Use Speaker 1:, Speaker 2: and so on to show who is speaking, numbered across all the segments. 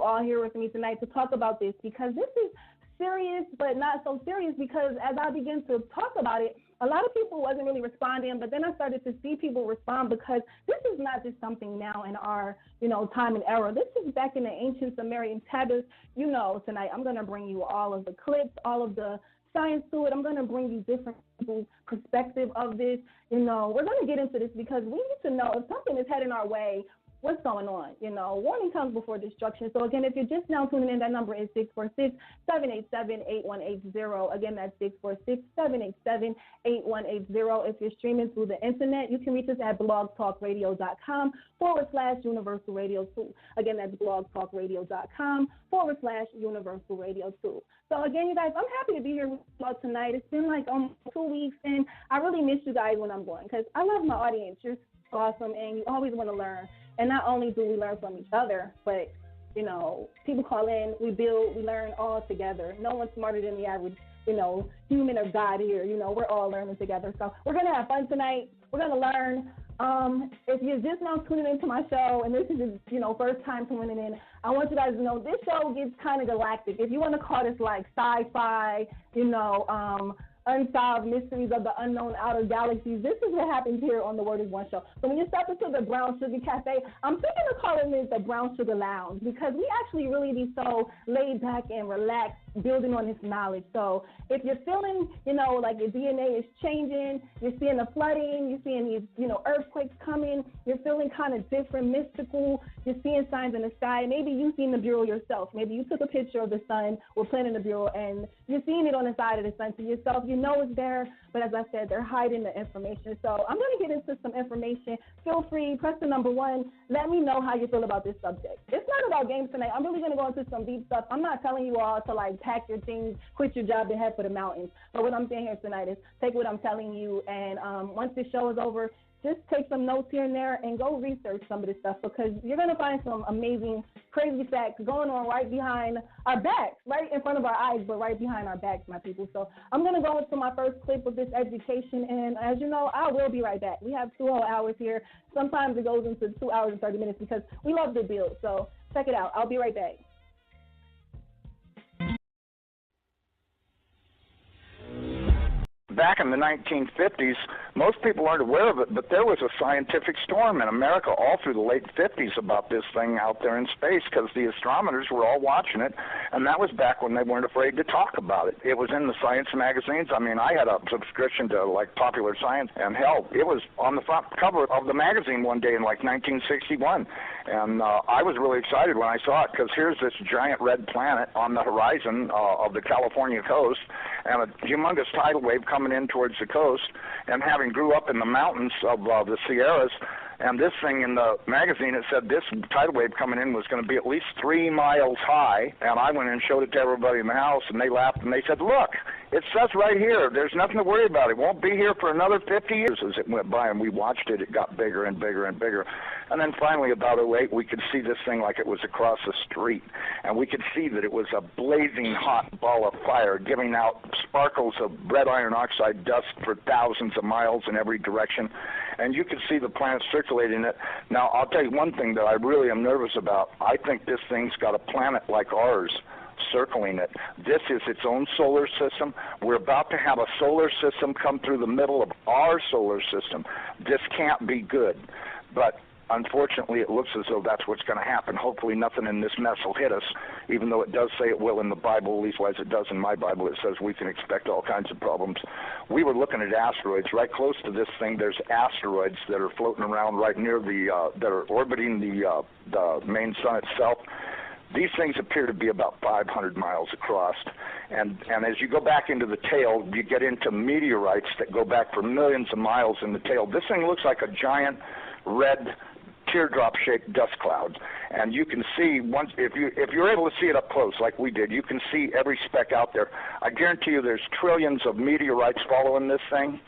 Speaker 1: all here with me tonight to talk about this, because this is serious, but not so serious, because as I begin to talk about it, a lot of people wasn't really responding, but then I started to see people respond, because this is not just something now in our, time and era. This is back in the ancient Sumerian tablets. Tonight I'm going to bring you all of the clips, all of the science to it. I'm going to bring you different people's perspective of this. We're going to get into this because we need to know if something is heading our way, what's going on. Warning comes before destruction. So again, if you're just now tuning in, that number is 646-787-8180. Again, that's 646-787-8180. If you're streaming through the internet, you can reach us at blogtalkradio.com/Universal Radio 2. Again, that's blogtalkradio.com/Universal Radio 2. So again, you guys, I'm happy to be here with you all tonight. It's been like 2 weeks, and I really miss you guys when I'm going, because I love my audience. You're awesome, and you always want to learn. And not only do we learn from each other, but, people call in, we build, we learn all together. No one's smarter than the average, human or God here. We're all learning together. So we're going to have fun tonight. We're going to learn. If you're just now tuning into my show, and this is, first time tuning in, I want you guys to know this show gets kind of galactic. If you want to call this like sci-fi, unsolved mysteries of the unknown outer galaxies, this is what happens here on the Word is One show. So when you step into the Brown Sugar Cafe, I'm thinking of calling it the Brown Sugar Lounge, because we actually really be so laid back and relaxed, building on this knowledge. So if you're feeling, like your DNA is changing, you're seeing the flooding, you're seeing these, earthquakes coming, you're feeling kind of different, mystical, you're seeing signs in the sky, maybe you've seen the Nibiru yourself. Maybe you took a picture of the sun or planted the Nibiru, and you're seeing it on the side of the sun to yourself. You know it's there, but as I said, they're hiding the information. So I'm going to get into some information. Feel free, press the number 1. Let me know how you feel about this subject. It's not about games tonight. I'm really going to go into some deep stuff. I'm not telling you all to, pack your things, quit your job, and head for the mountains. But what I'm saying here tonight is take what I'm telling you, and once this show is over, just take some notes here and there and go research some of this stuff, because you're going to find some amazing, crazy facts going on right behind our backs, right in front of our eyes, but right behind our backs, my people. So I'm going to go into my first clip of this education, and as you know, I will be right back. We have 2 whole hours here. Sometimes it goes into 2 hours and 30 minutes because we love to build. So check it out. I'll be right back.
Speaker 2: Back in the 1950s, most people aren't aware of it, but there was a scientific storm in America all through the late 50s about this thing out there in space, because the astronomers were all watching it, and that was back when they weren't afraid to talk about it. It was in the science magazines. I mean, I had a subscription to, Popular Science, and hell, it was on the front cover of the magazine one day in, 1961, and I was really excited when I saw it, because here's this giant red planet on the horizon of the California coast, and a humongous tidal wave coming in towards the coast, and having grew up in the mountains of the Sierras, and this thing in the magazine, it said this tidal wave coming in was going to be at least 3 miles high, and I went and showed it to everybody in the house, and they laughed, and they said, look, it says right here, there's nothing to worry about. It won't be here for another 50 years. As it went by and we watched it, it got bigger and bigger and bigger. And then finally, about 2008, we could see this thing like it was across the street. And we could see that it was a blazing hot ball of fire, giving out sparkles of red iron oxide dust for thousands of miles in every direction. And you could see the planet circulating it. Now, I'll tell you one thing that I really am nervous about. I think this thing's got a planet like ours circling it. This is its own solar system. We're about to have a solar system come through the middle of our solar system. This can't be good. But unfortunately, it looks as though that's what's going to happen. Hopefully nothing in this mess will hit us, even though it does say it will in the Bible, at least as it does in my Bible. It says we can expect all kinds of problems. We were looking at asteroids. Right close to this thing, there's asteroids that are floating around right near that are orbiting the main sun itself. These things appear to be about 500 miles across, and as you go back into the tail, you get into meteorites that go back for millions of miles in the tail. This thing looks like a giant red teardrop-shaped dust cloud, and you can see once if you're able to see it up close like we did, you can see every speck out there. I guarantee you, there's trillions of meteorites following this thing.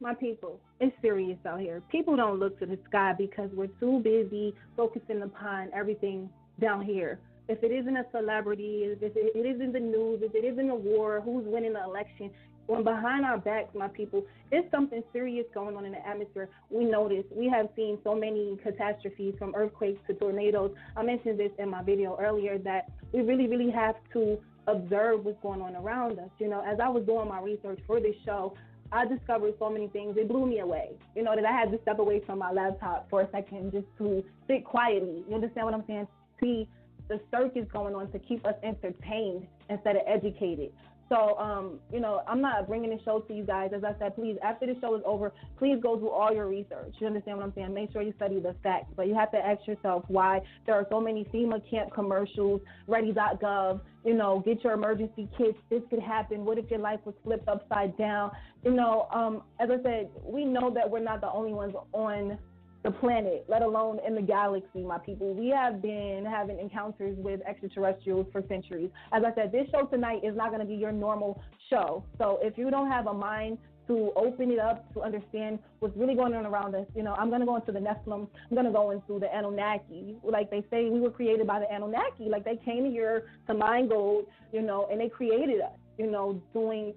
Speaker 1: My people, it's serious out here. People don't look to the sky because we're too busy focusing upon everything down here. If it isn't a celebrity, if it isn't the news, if it isn't a war, who's winning the election, when behind our backs, my people, it's something serious going on in the atmosphere. We notice, we have seen so many catastrophes from earthquakes to tornadoes. I mentioned this in my video earlier that we really, really have to observe what's going on around us. You know, as I was doing my research for this show, I discovered so many things. It blew me away, you know, that I had to step away from my laptop for a second just to sit quietly. You understand what I'm saying? See the circus going on to keep us entertained instead of educated. So, you know, I'm not bringing the show to you guys. As I said, please, after the show is over, please go do all your research. You understand what I'm saying? Make sure you study the facts. But you have to ask yourself why there are so many FEMA camp commercials, ready.gov, you know, get your emergency kits. This could happen. What if your life was flipped upside down? You know, as I said, we know that we're not the only ones on the planet, let alone in the galaxy, my people. We have been having encounters with extraterrestrials for centuries. As I said, this show tonight is not going to be your normal show. So if you don't have a mind to open it up, to understand what's really going on around us, you know, I'm going to go into the Nephilim. I'm going to go into the Anunnaki. Like they say, we were created by the Anunnaki. Like they came here to mine gold, you know, and they created us, you know, doing,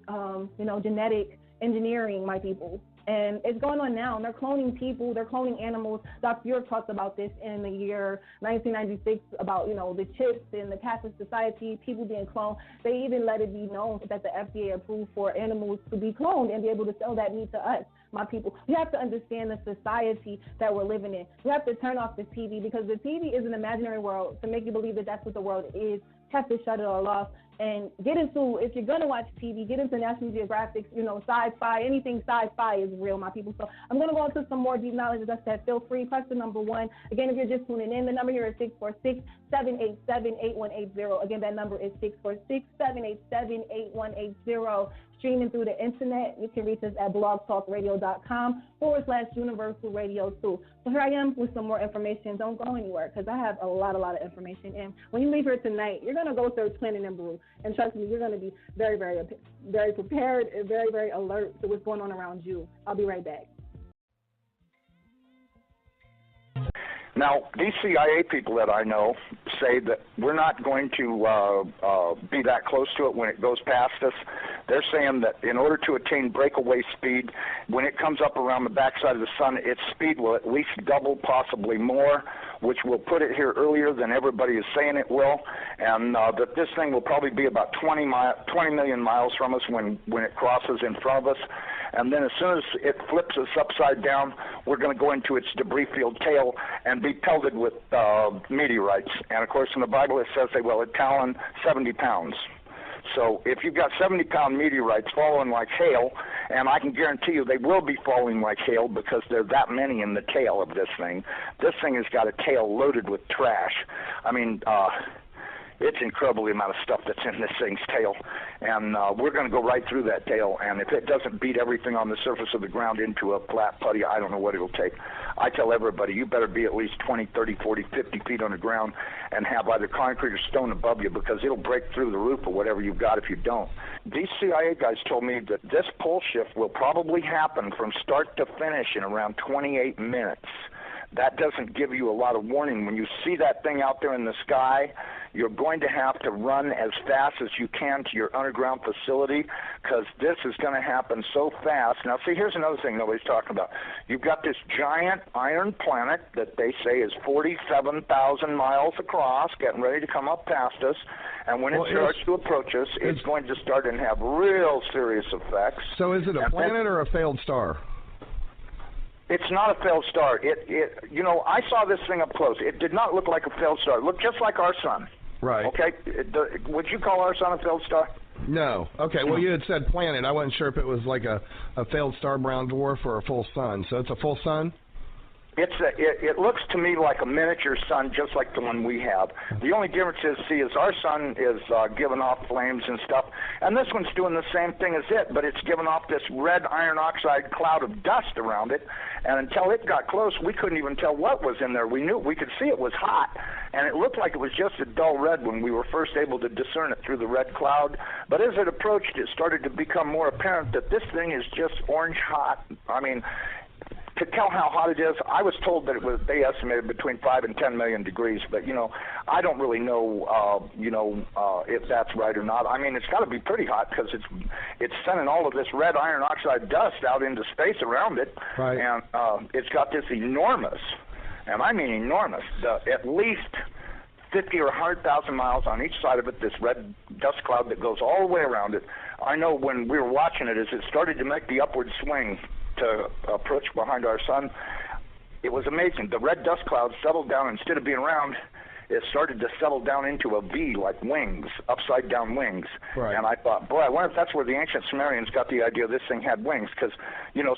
Speaker 1: you know, genetic engineering, my people. And it's going on now. And they're cloning people. They're cloning animals. Dr. York talked about this in the year 1996 about, you know, the chips and the Catholic Society, people being cloned. They even let it be known that the FDA approved for animals to be cloned and be able to sell that meat to us, my people. You have to understand the society that we're living in. You have to turn off the TV because the TV is an imaginary world to make you believe that that's what the world is. You have to shut it all off. And get into, if you're going to watch TV, get into National Geographic, you know, sci-fi, anything sci-fi is real, my people. So I'm going to go into some more deep knowledge. As I said, feel free, press the number 1. Again, if you're just tuning in, the number here is 646-787-8180. Again, that number is 646-787-8180. Streaming through the internet, you can reach us at blogtalkradio.com/Universal Radio 2. So here I am with some more information. Don't go anywhere because I have a lot of information. And when you leave here tonight, you're going to go search Planet Nibiru. And trust me, you're going to be very, very, very prepared and very, very alert to what's going on around you. I'll be right back.
Speaker 2: Now, these CIA people that I know say that we're not going to be that close to it when it goes past us. They're saying that in order to attain breakaway speed, when it comes up around the backside of the sun, its speed will at least double, possibly more, which will put it here earlier than everybody is saying it will, and that this thing will probably be about 20 million miles from us when it crosses in front of us. And then as soon as it flips us upside down, we're going to go into its debris-filled tail and be pelted with meteorites. And, of course, in the Bible it says they will talon 70 pounds. So if you've got 70-pound meteorites falling like hail, and I can guarantee you they will be falling like hail because there are that many in the tail of this thing. This thing has got a tail loaded with trash. I mean, it's incredible the amount of stuff that's in this thing's tail, and we're going to go right through that tail, and if it doesn't beat everything on the surface of the ground into a flat putty, I don't know what it'll take. I tell everybody, you better be at least 20, 30, 40, 50 feet on the ground and have either concrete or stone above you because it'll break through the roof of whatever you've got if you don't. These CIA guys told me that this pole shift will probably happen from start to finish in around 28 minutes. That doesn't give you a lot of warning. When you see that thing out there in the sky, you're going to have to run as fast as you can to your underground facility because this is going to happen so fast. Now, see, here's another thing nobody's talking about. You've got this giant iron planet that they say is 47,000 miles across, getting ready to come up past us, and when it starts to approach us, it's going to start and have real serious effects.
Speaker 3: So is it a planet or a failed star?
Speaker 2: It's not a failed star. You know, I saw this thing up close. It did not look like a failed star. It looked just like our sun.
Speaker 3: Right.
Speaker 2: Okay. Would you call our sun a failed star?
Speaker 3: No. Okay. Well, you had said planet. I wasn't sure if it was like a failed star brown dwarf or a full sun. So it's a full sun?
Speaker 2: It looks to me like a miniature sun, just like the one we have. The only difference is our sun is giving off flames and stuff, and this one's doing the same thing as it, but it's giving off this red iron oxide cloud of dust around it, and until it got close, we couldn't even tell what was in there. We could see it was hot, and it looked like it was just a dull red when we were first able to discern it through the red cloud, but as it approached, it started to become more apparent that this thing is just orange hot. I mean, to tell how hot it is, I was told that they estimated between 5 and 10 million degrees, but I don't really know if that's right or not. I mean, it's got to be pretty hot because it's sending all of this red iron oxide dust out into space around it,
Speaker 3: right.
Speaker 2: And it's got this enormous, and I mean enormous, at least 50 or 100,000 miles on each side of it, this red dust cloud that goes all the way around it. I know when we were watching it, as it started to make the upward swing to approach behind our sun, it was amazing. The red dust cloud settled down. Instead of being round, it started to settle down into a V, like wings, upside down wings.
Speaker 3: Right.
Speaker 2: And I thought, boy, I wonder if that's where the ancient Sumerians got the idea this thing had wings, because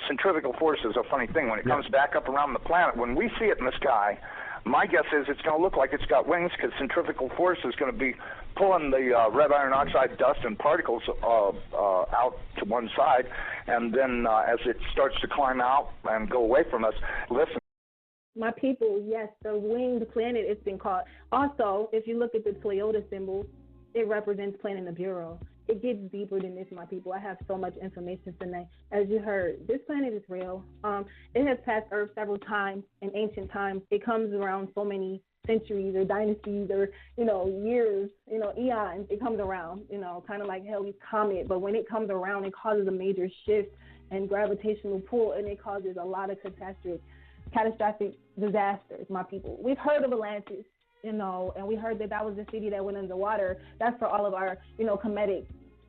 Speaker 2: centrifugal force is a funny thing. When it comes back up around the planet, when we see it in the sky, my guess is it's going to look like it's got wings, because centrifugal force is going to be pulling the red iron oxide dust and particles out to one side, and then as it starts to climb out and go away from us, listen.
Speaker 1: My people, yes, the winged planet it's been called. Also, if you look at the Toyota symbol, it represents planet Nibiru. It gets deeper than this, my people. I have so much information tonight. As you heard, this planet is real. It has passed Earth several times in ancient times. It comes around so many centuries or dynasties or, years, eons. It comes around, kind of like Halley's Comet. But when it comes around, it causes a major shift and gravitational pull, and it causes a lot of catastrophic disasters, my people. We've heard of Atlantis. And we heard that was the city that went underwater. That's for all of our, Kemetic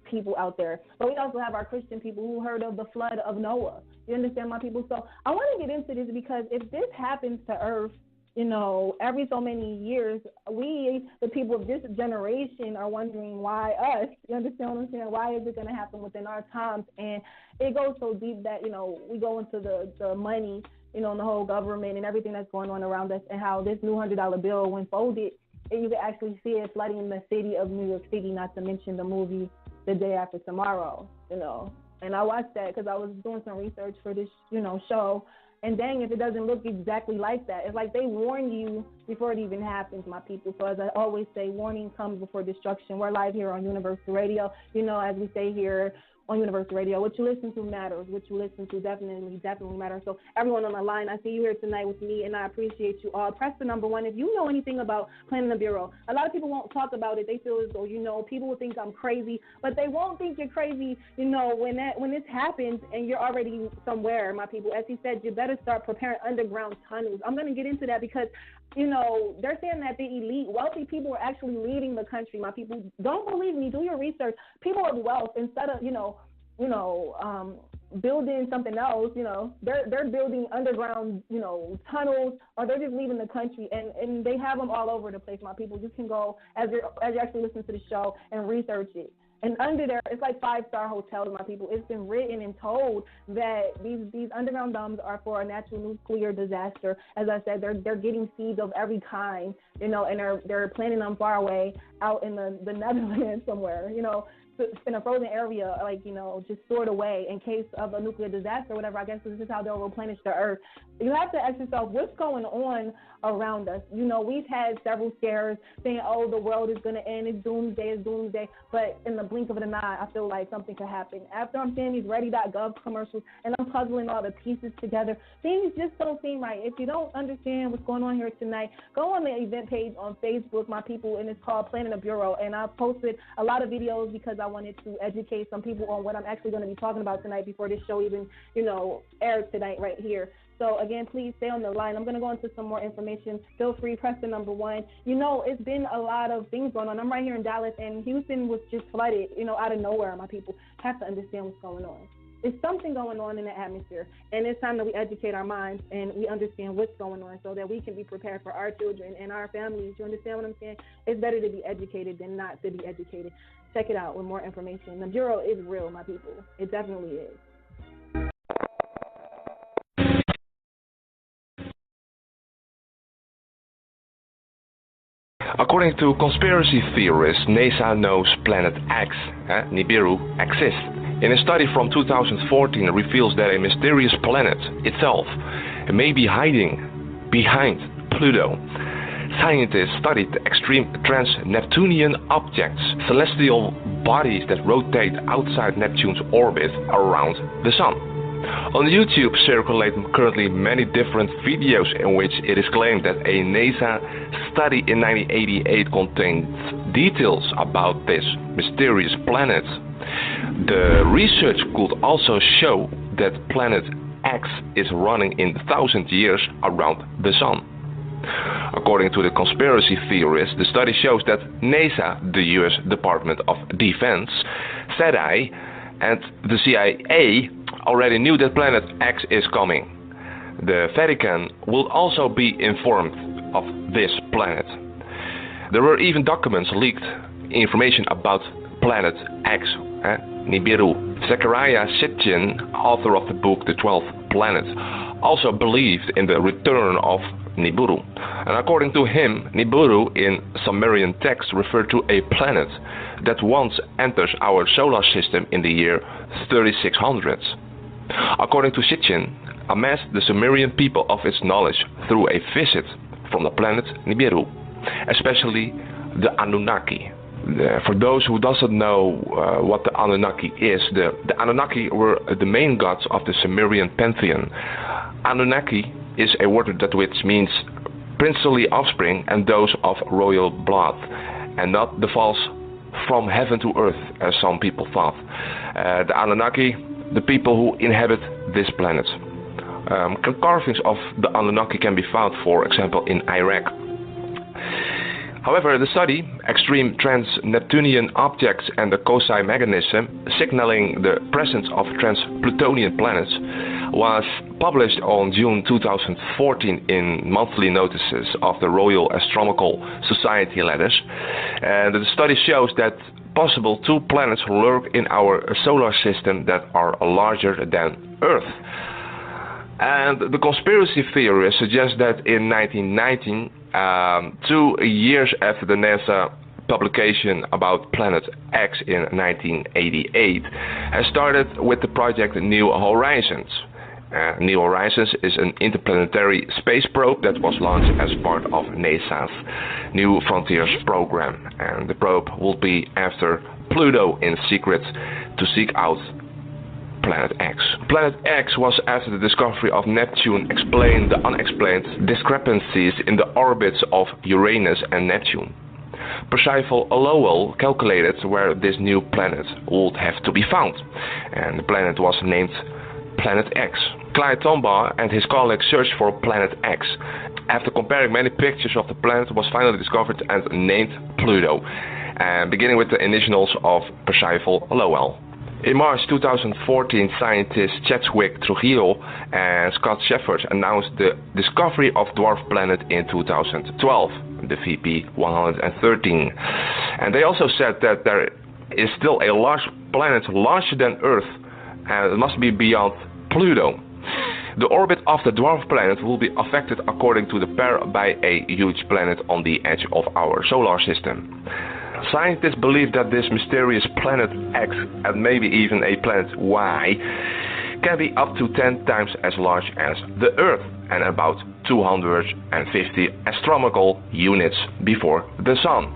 Speaker 1: people out there. But we also have our Christian people who heard of the flood of Noah. You understand, my people? So I want to get into this because if this happens to Earth, every so many years, we, the people of this generation, are wondering why us. You understand what I'm saying? Why is it going to happen within our times? And it goes so deep that, we go into the money, and the whole government and everything that's going on around us, and how this new $100 bill, when folded, you can actually see it flooding in the city of New York City, not to mention the movie The Day After Tomorrow, And I watched that because I was doing some research for this, show. And dang, if it doesn't look exactly like that. It's like they warn you before it even happens, my people. So as I always say, warning comes before destruction. We're live here on Universal Radio. As we say here on Universal Radio, what you listen to matters. What you listen to definitely matters. So everyone on the line, I see you here tonight with me, and I appreciate you all. Press the number 1 if you know anything about Planet Nibiru. A lot of people won't talk about it. They feel as though, people will think I'm crazy, but they won't think you're crazy, when this happens and you're already somewhere, my people. As he said, you better start preparing underground tunnels. I'm going to get into that because they're saying that the elite, wealthy people are actually leading the country, my people. Don't believe me. Do your research. People of wealth, instead of, building something else, they're building underground, tunnels, or they're just leaving the country, and they have them all over the place, my people. You can go, as you're actually listening to the show, and research it. And under there, it's like 5-star hotels, my people. It's been written and told that these underground domes are for a natural nuclear disaster. As I said, they're getting seeds of every kind, and they're planting them far away out in the Netherlands somewhere, in a frozen area, just stored away in case of a nuclear disaster or whatever. I guess this is how they'll replenish the Earth. You have to ask yourself, what's going on around us? We've had several scares saying, oh, the world is going to end, it's doomsday. But in the blink of an eye, I feel like something could happen. After I'm seeing these ready.gov commercials and I'm puzzling all the pieces together, things just don't seem right. If you don't understand what's going on here tonight, go on the event page on Facebook, my people, and it's called Planet Nibiru. And I've posted a lot of videos because I wanted to educate some people on what I'm actually going to be talking about tonight before this show even, airs tonight right here. So, again, please stay on the line. I'm going to go into some more information. Feel free, press the number 1. It's been a lot of things going on. I'm right here in Dallas, and Houston was just flooded, out of nowhere. My people have to understand what's going on. There's something going on in the atmosphere, and it's time that we educate our minds and we understand what's going on so that we can be prepared for our children and our families. You understand what I'm saying? It's better to be educated than not to be educated. Check it out with more information. Nibiru is real, my people. It definitely is.
Speaker 4: According to conspiracy theorists, NASA knows Planet X, Nibiru, exists. In a study from 2014, it reveals that a mysterious planet itself may be hiding behind Pluto. Scientists studied extreme trans-Neptunian objects, celestial bodies that rotate outside Neptune's orbit around the Sun. On YouTube circulate currently many different videos in which it is claimed that a NASA study in 1988 contains details about this mysterious planet. The research could also show that planet X is running in 1,000 years around the Sun. According to the conspiracy theorists, the study shows that NASA, the US Department of Defense, SETI, and the CIA already knew that planet X is coming. The Vatican will also be informed of this planet. There were even documents leaked, information about planet X, Nibiru. Zechariah Sitchin, author of the book The 12 Planets, also believed in the return of Nibiru. And according to him, Nibiru in Sumerian text referred to a planet that once enters our solar system in the year 3600. According to Sitchin, amassed the Sumerian people of its knowledge through a visit from the planet Nibiru, especially the Anunnaki. For those who doesn't know what the Anunnaki is, the Anunnaki were the main gods of the Sumerian pantheon. Anunnaki is a word that which means princely offspring and those of royal blood, and not the false from heaven to earth as some people thought. The Anunnaki, the people who inhabit this planet. Carvings of the Anunnaki can be found, for example, in Iraq. However, the study, Extreme Trans-Neptunian Objects and the Cosine Mechanism, signaling the presence of trans-Plutonian planets, was published on June 2014 in monthly notices of the Royal Astronomical Society letters. And the study shows that possible two planets lurk in our solar system that are larger than Earth. And the conspiracy theorists suggest that in 1919, 2 years after the NASA publication about Planet X in 1988, has started with the project New Horizons. New Horizons is an interplanetary space probe that was launched as part of NASA's New Frontiers program. And the probe will be after Pluto in secret to seek out Planet X. Planet X was, after the discovery of Neptune, explained the unexplained discrepancies in the orbits of Uranus and Neptune. Percival Lowell calculated where this new planet would have to be found, and the planet was named Planet X. Clyde Tombaugh and his colleagues searched for Planet X. After comparing many pictures of the planet, was finally discovered and named Pluto, beginning with the initials of Percival Lowell. In March 2014, scientists Chadwick Trujillo and Scott Shepard announced the discovery of dwarf planet in 2012, the VP-113. And they also said that there is still a large planet larger than Earth, and it must be beyond Pluto. The orbit of the dwarf planet will be affected, according to the pair, by a huge planet on the edge of our solar system. Scientists believe that this mysterious planet X, and maybe even a planet Y, can be up to 10 times as large as the Earth and about 250 astronomical units before the Sun.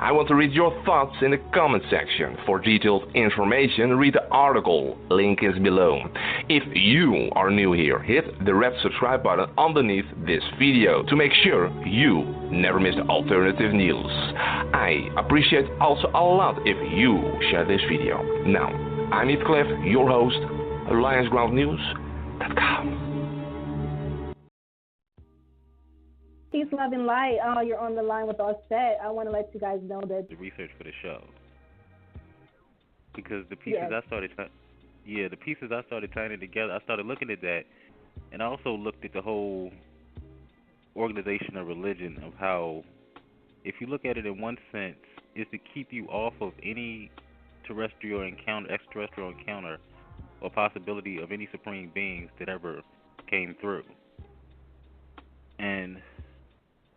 Speaker 4: I want to read your thoughts in the comment section. For detailed information, read the article. Link is below. If you are new here, hit the red subscribe button underneath this video to make sure you never miss the alternative news. I appreciate also a lot if you share this video. Now, I'm Heathcliff, your host, AllianceGroundNews.com.
Speaker 1: Peace, love, and light. You're on the line with Offset. I want to let you guys know that
Speaker 5: the research for the show, because the pieces I started tying it together. I started looking at that, and I also looked at the whole organization of religion, of how, if you look at it in one sense, is to keep you off of any extraterrestrial encounter, or possibility of any supreme beings that ever came through. And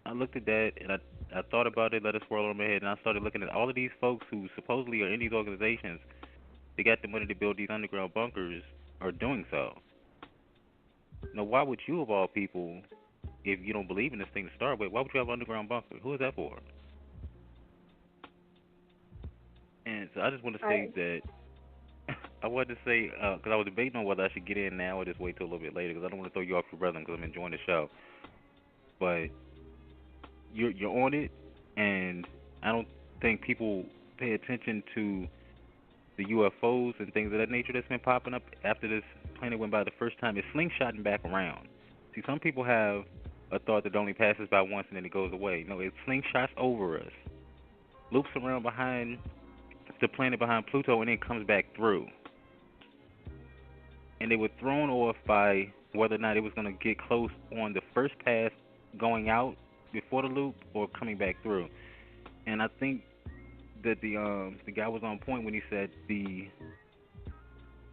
Speaker 5: I looked at that, and I thought about it, let it swirl over my head, and I started looking at all of these folks who supposedly are in these organizations. They got the money to build these underground bunkers, are doing so. Now, why would you, of all people, if you don't believe in this thing to start with, why would you have an underground bunker? Who is that for? And so I just want to say that I wanted to say because I was debating on whether I should get in now or just wait till a little bit later because I don't want to throw you off your rhythm because I'm enjoying the show. But you're on it, and I don't think people pay attention to the UFOs and things of that nature that's been popping up after this planet went by the first time. It's slingshotting back around. See, some people have a thought that only passes by once and then it goes away. No, it slingshots over us, loops around behind the planet behind Pluto, and then comes back through. And they were thrown off by whether or not it was going to get close on the first pass going out before the loop or coming back through. And I think that the guy was on point when he said they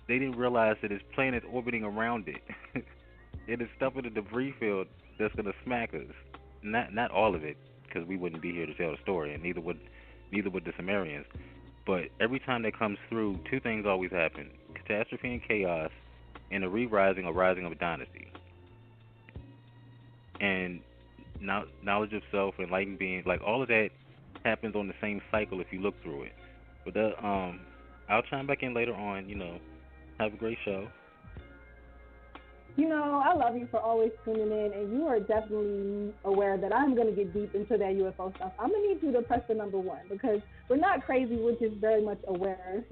Speaker 5: didn't realize that his planet's orbiting around it. It is stuff in the debris field that's going to smack us. Not all of it, because we wouldn't be here to tell the story, and neither would the Sumerians. But every time that comes through, two things always happen: catastrophe and chaos, and a re-rising or rising of a dynasty. And knowledge of self, enlightened being, like all of that happens on the same cycle if you look through it. But that, I'll chime back in later on. Have a great show.
Speaker 1: I love you for always tuning in, and you are definitely aware that I'm going to get deep into that UFO stuff. I'm going to need you to press the number 1 because we're not crazy, which is very much aware.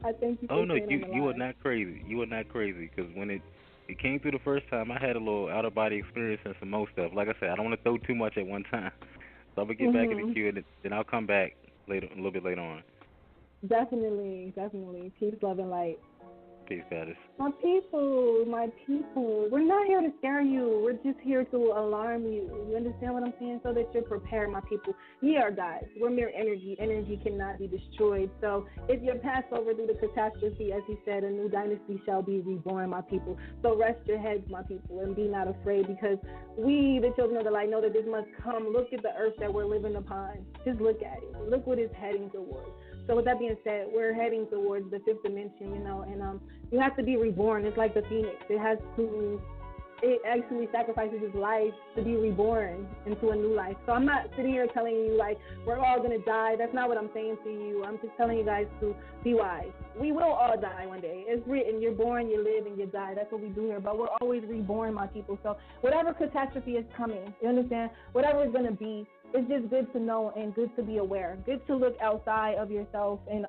Speaker 1: I think you.
Speaker 5: Oh no, you are not crazy. You are not crazy because when it came through the first time, I had a little out of body experience and some more stuff. Like I said, I don't want to throw too much at one time, so I'm gonna get back in the queue, and then I'll come back later, a little bit later on.
Speaker 1: Definitely. Peace, love, and light.
Speaker 5: Peace, Pattis.
Speaker 1: My people, we're not here to scare you. We're just here to alarm you. You understand what I'm saying? So that you're prepared, my people. We are gods. We're mere energy. Energy cannot be destroyed. So if you're passed over through the catastrophe, as he said, a new dynasty shall be reborn, my people. So rest your heads, my people, and be not afraid, because we, the children of the light, know that this must come. Look at the earth that we're living upon. Just look at it. Look what it's heading towards. So with that being said, we're heading towards the 5th dimension, and you have to be reborn. It's like the phoenix. It actually sacrifices its life to be reborn into a new life. So I'm not sitting here telling you, like, we're all going to die. That's not what I'm saying to you. I'm just telling you guys to be wise. We will all die one day. It's written, you're born, you live, and you die. That's what we do here. But we're always reborn, my people. So whatever catastrophe is coming, you understand? Whatever it's going to be, it's just good to know and good to be aware. Good to look outside of yourself and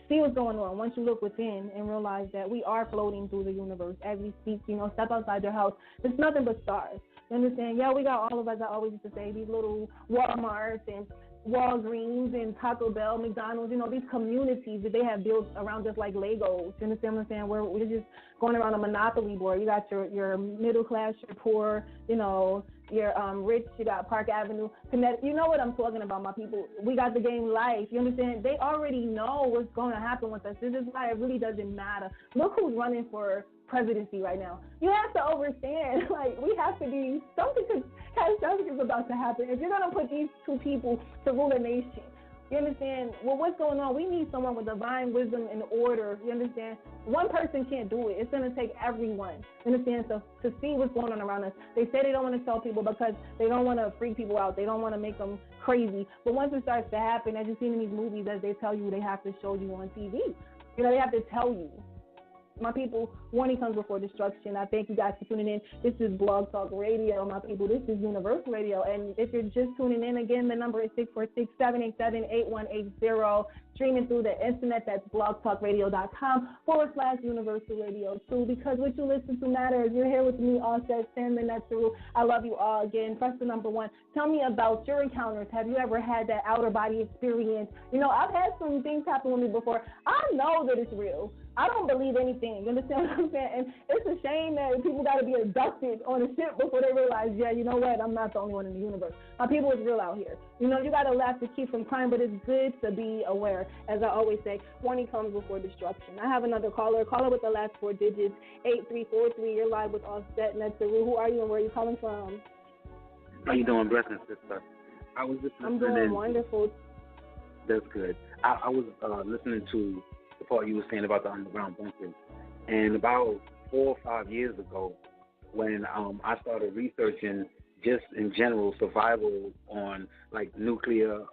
Speaker 1: see what's going on. Once you look within and realize that we are floating through the universe as we speak, step outside your house. It's nothing but stars. You understand? Yeah, we got all of us, I always used to say, these little Walmarts and Walgreens and Taco Bell, McDonald's, these communities that they have built around us like Legos. You understand what I'm saying? We're just going around a monopoly board. You got your middle class, your poor, you're rich, you got Park Avenue, Connecticut. You know what I'm talking about, my people. We got the game life. You understand? They already know what's going to happen with us. This is why it really doesn't matter. Look who's running for presidency right now. You have to understand, we have to be, something catastrophic is about to happen. If you're going to put these two people to rule a nation, you understand? Well, what's going on? We need someone with divine wisdom and order. You understand? One person can't do it. It's going to take everyone. You understand? So to see what's going on around us. They say they don't want to tell people because they don't want to freak people out. They don't want to make them crazy. But once it starts to happen, as you've seen in these movies, as they tell you, they have to show you on TV. They have to tell you. My people, warning comes before destruction. I thank you guys for tuning in. This is Blog Talk Radio, my people. This is Universal Radio. And if you're just tuning in, again, the number is 646-787-8180. Streaming through the internet, that's blogtalkradio.com/Universal Radio 2. Because what you listen to matters. You're here with me, Offset Sam, and that's true. I love you all. Again, press the number 1. Tell me about your encounters. Have you ever had that outer body experience? I've had some things happen with me before. I know that it's real. I don't believe anything. You understand what I'm saying? And it's a shame that people got to be abducted on a ship before they realize, yeah, you know what? I'm not the only one in the universe. My people is real out here. You got to laugh to keep from crime, but it's good to be aware. As I always say, warning comes before destruction. I have another caller. Caller with the last 4 digits, 8343. You're live with Offset Nibiru. Who are you and where are you calling from?
Speaker 6: How you doing? Blessings, sister. I was just listening.
Speaker 1: I'm doing wonderful.
Speaker 6: That's good. I was listening to the part you were saying about the underground bunkers. And about 4 or 5 years ago, when I started researching just in general survival on nuclear,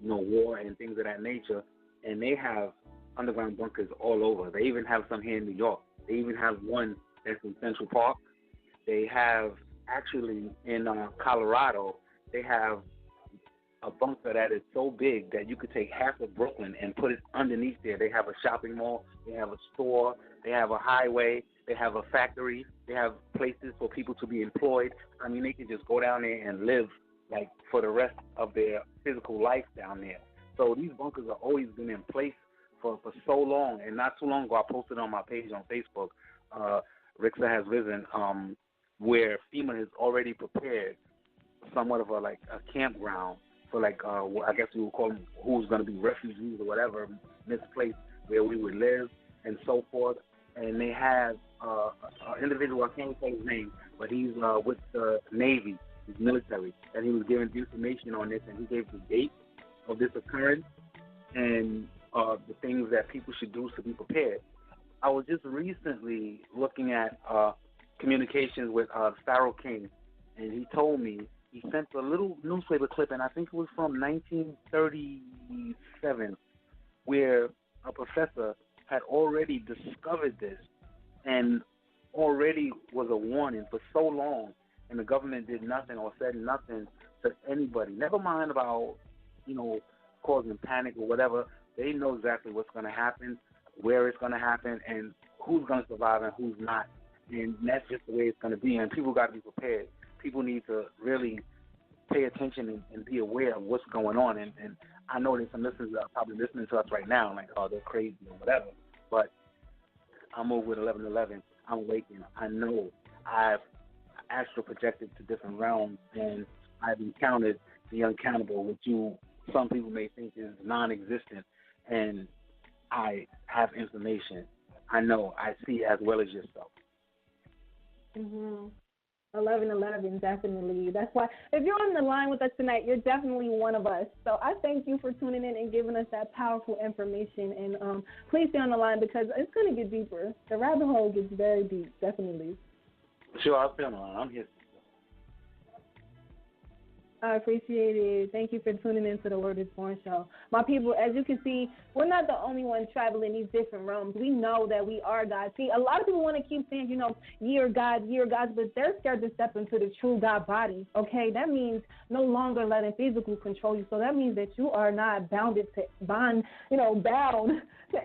Speaker 6: war and things of that nature, and they have underground bunkers all over. They even have some here in New York. They even have one that's in Central Park. They have, actually, in Colorado, they have a bunker that is so big that you could take half of Brooklyn and put it underneath there. They have a shopping mall. They have a store. They have a highway. They have a factory. They have places for people to be employed. I mean, they can just go down there and live, like, for the rest of their physical life down there. So these bunkers have always been in place for so long. And not too long ago, I posted on my page on Facebook, Rixa Has Risen, where FEMA has already prepared somewhat of a campground for, like, I guess we would call them who's going to be refugees or whatever, misplaced, where we would live and so forth. And they have an individual, I can't say his name, but he's with the Navy, he's military, and he was giving information on this, and he gave the date of this occurrence and the things that people should do to be prepared. I was just recently looking at communications with Pharaoh King, and he told me, he sent a little newspaper clip, and I think it was from 1937, where a professor had already discovered this and already was a warning for so long, and the government did nothing or said nothing to anybody. Never mind about, causing panic or whatever. They know exactly what's going to happen, where it's going to happen, and who's going to survive and who's not. And that's just the way it's going to be, and people got to be prepared. People need to really pay attention and be aware of what's going on. And I know there's some listeners that are probably listening to us right now, like, oh, they're crazy or whatever. But I'm over with 1111. I'm awakened. I know I've astral projected to different realms, and I've encountered the uncountable, which some people may think is non-existent. And I have information. I know. I see as well as yourself.
Speaker 1: 1111, definitely. That's why, if you're on the line with us tonight, you're definitely one of us. So I thank you for tuning in and giving us that powerful information. And please stay on the line because it's going to get deeper. The rabbit hole gets very deep, definitely.
Speaker 6: Sure, I'll stay on the line. I'm here.
Speaker 1: I appreciate it. Thank you for tuning in to the Word is Born show. My people, as you can see, we're not the only ones traveling these different realms. We know that we are God. See, a lot of people want to keep saying, ye are gods, but they're scared to step into the true God body, okay? That means no longer letting physical control you. So that means that you are not bound to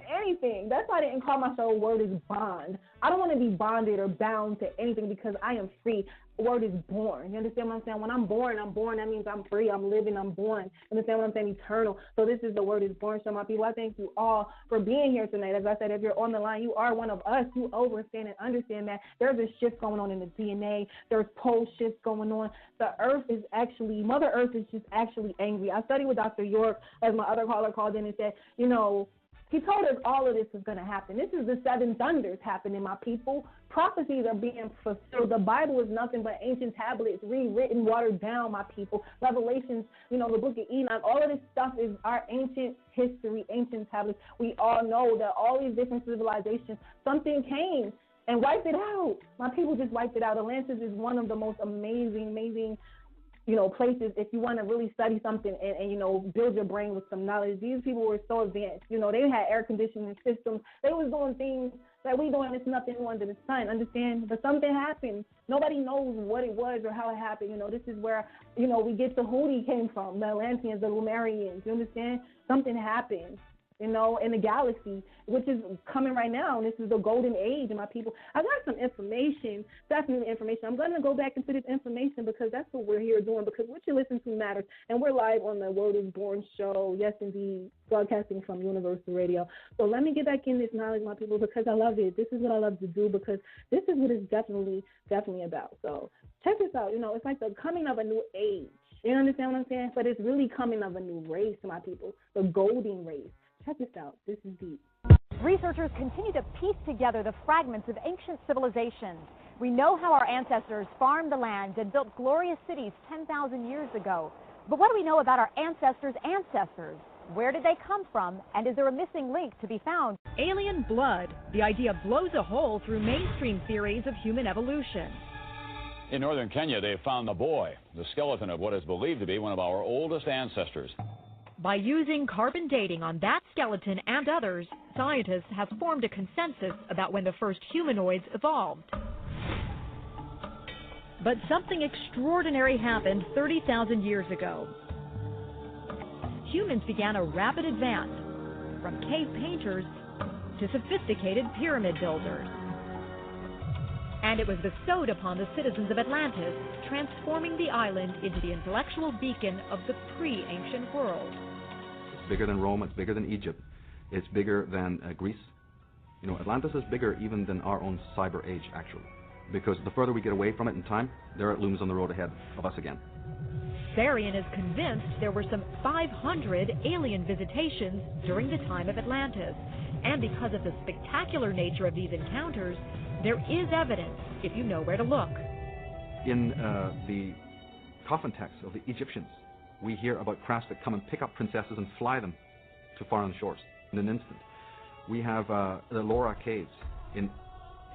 Speaker 1: anything. That's why I didn't call my show Word is Bond. I don't want to be bonded or bound to anything because I am free. Word is born. You understand what I'm saying? When I'm born. That means I'm free. I'm living. I'm born. You understand what I'm saying? Eternal. So this is the Word is Born show, my people. I thank you all for being here tonight. As I said, if you're on the line, you are one of us. You overstand and understand that there's a shift going on in the DNA. There's pole shifts going on. The earth is actually, Mother Earth is just actually angry. I studied with Dr. York, as my other caller called in and said, he told us all of this is going to happen. This is the seven thunders happening, my people. Prophecies are being fulfilled. The Bible is nothing but ancient tablets, rewritten, watered down, my people. Revelations, the book of Enoch, all of this stuff is our ancient history, ancient tablets. We all know that all these different civilizations, something came and wiped it out. My people just wiped it out. Atlantis is one of the most amazing places if you want to really study something and build your brain with some knowledge. These people were so advanced. They had air conditioning systems. They was doing things that we doing. It's nothing new under the sun, understand? But something happened. Nobody knows what it was or how it happened. This is where, we get the Houthi came from, the Atlanteans, the Lumerians. You understand? Something happened. In the galaxy, which is coming right now. This is the golden age, my people. I got some information, definitely information. I'm going to go back into this information because that's what we're here doing, because what you listen to matters. And we're live on the Word is Born show, yes, indeed, broadcasting from Universal Radio. So let me get back in this knowledge, my people, because I love it. This is what I love to do, because this is what it's definitely about. So check this out. It's like the coming of a new age. You understand what I'm saying? But it's really coming of a new race, my people, the golden race. Check this out. This is deep.
Speaker 7: Researchers continue to piece together the fragments of ancient civilizations. We know how our ancestors farmed the land and built glorious cities 10,000 years ago. But what do we know about our ancestors' ancestors? Where did they come from? And is there a missing link to be found?
Speaker 8: Alien blood. The idea blows a hole through mainstream theories of human evolution.
Speaker 9: In northern Kenya, they found the boy, the skeleton of what is believed to be one of our oldest ancestors.
Speaker 8: By using carbon dating on that skeleton and others, scientists have formed a consensus about when the first humanoids evolved. But something extraordinary happened 30,000 years ago. Humans began a rapid advance, from cave painters to sophisticated pyramid builders. And it was bestowed upon the citizens of Atlantis, transforming the island into the intellectual beacon of the pre-ancient world.
Speaker 9: It's bigger than Rome, it's bigger than Egypt, it's bigger than Greece. You know, Atlantis is bigger even than our own cyber age, actually. Because the further we get away from it in time, there it looms on the road ahead of us again.
Speaker 8: Sarian is convinced there were some 500 alien visitations during the time of Atlantis. And because of the spectacular nature of these encounters, there is evidence if you know where to look.
Speaker 9: In the coffin texts of the Egyptians, we hear about crafts that come and pick up princesses and fly them to foreign shores in an instant. We have the Ellora caves in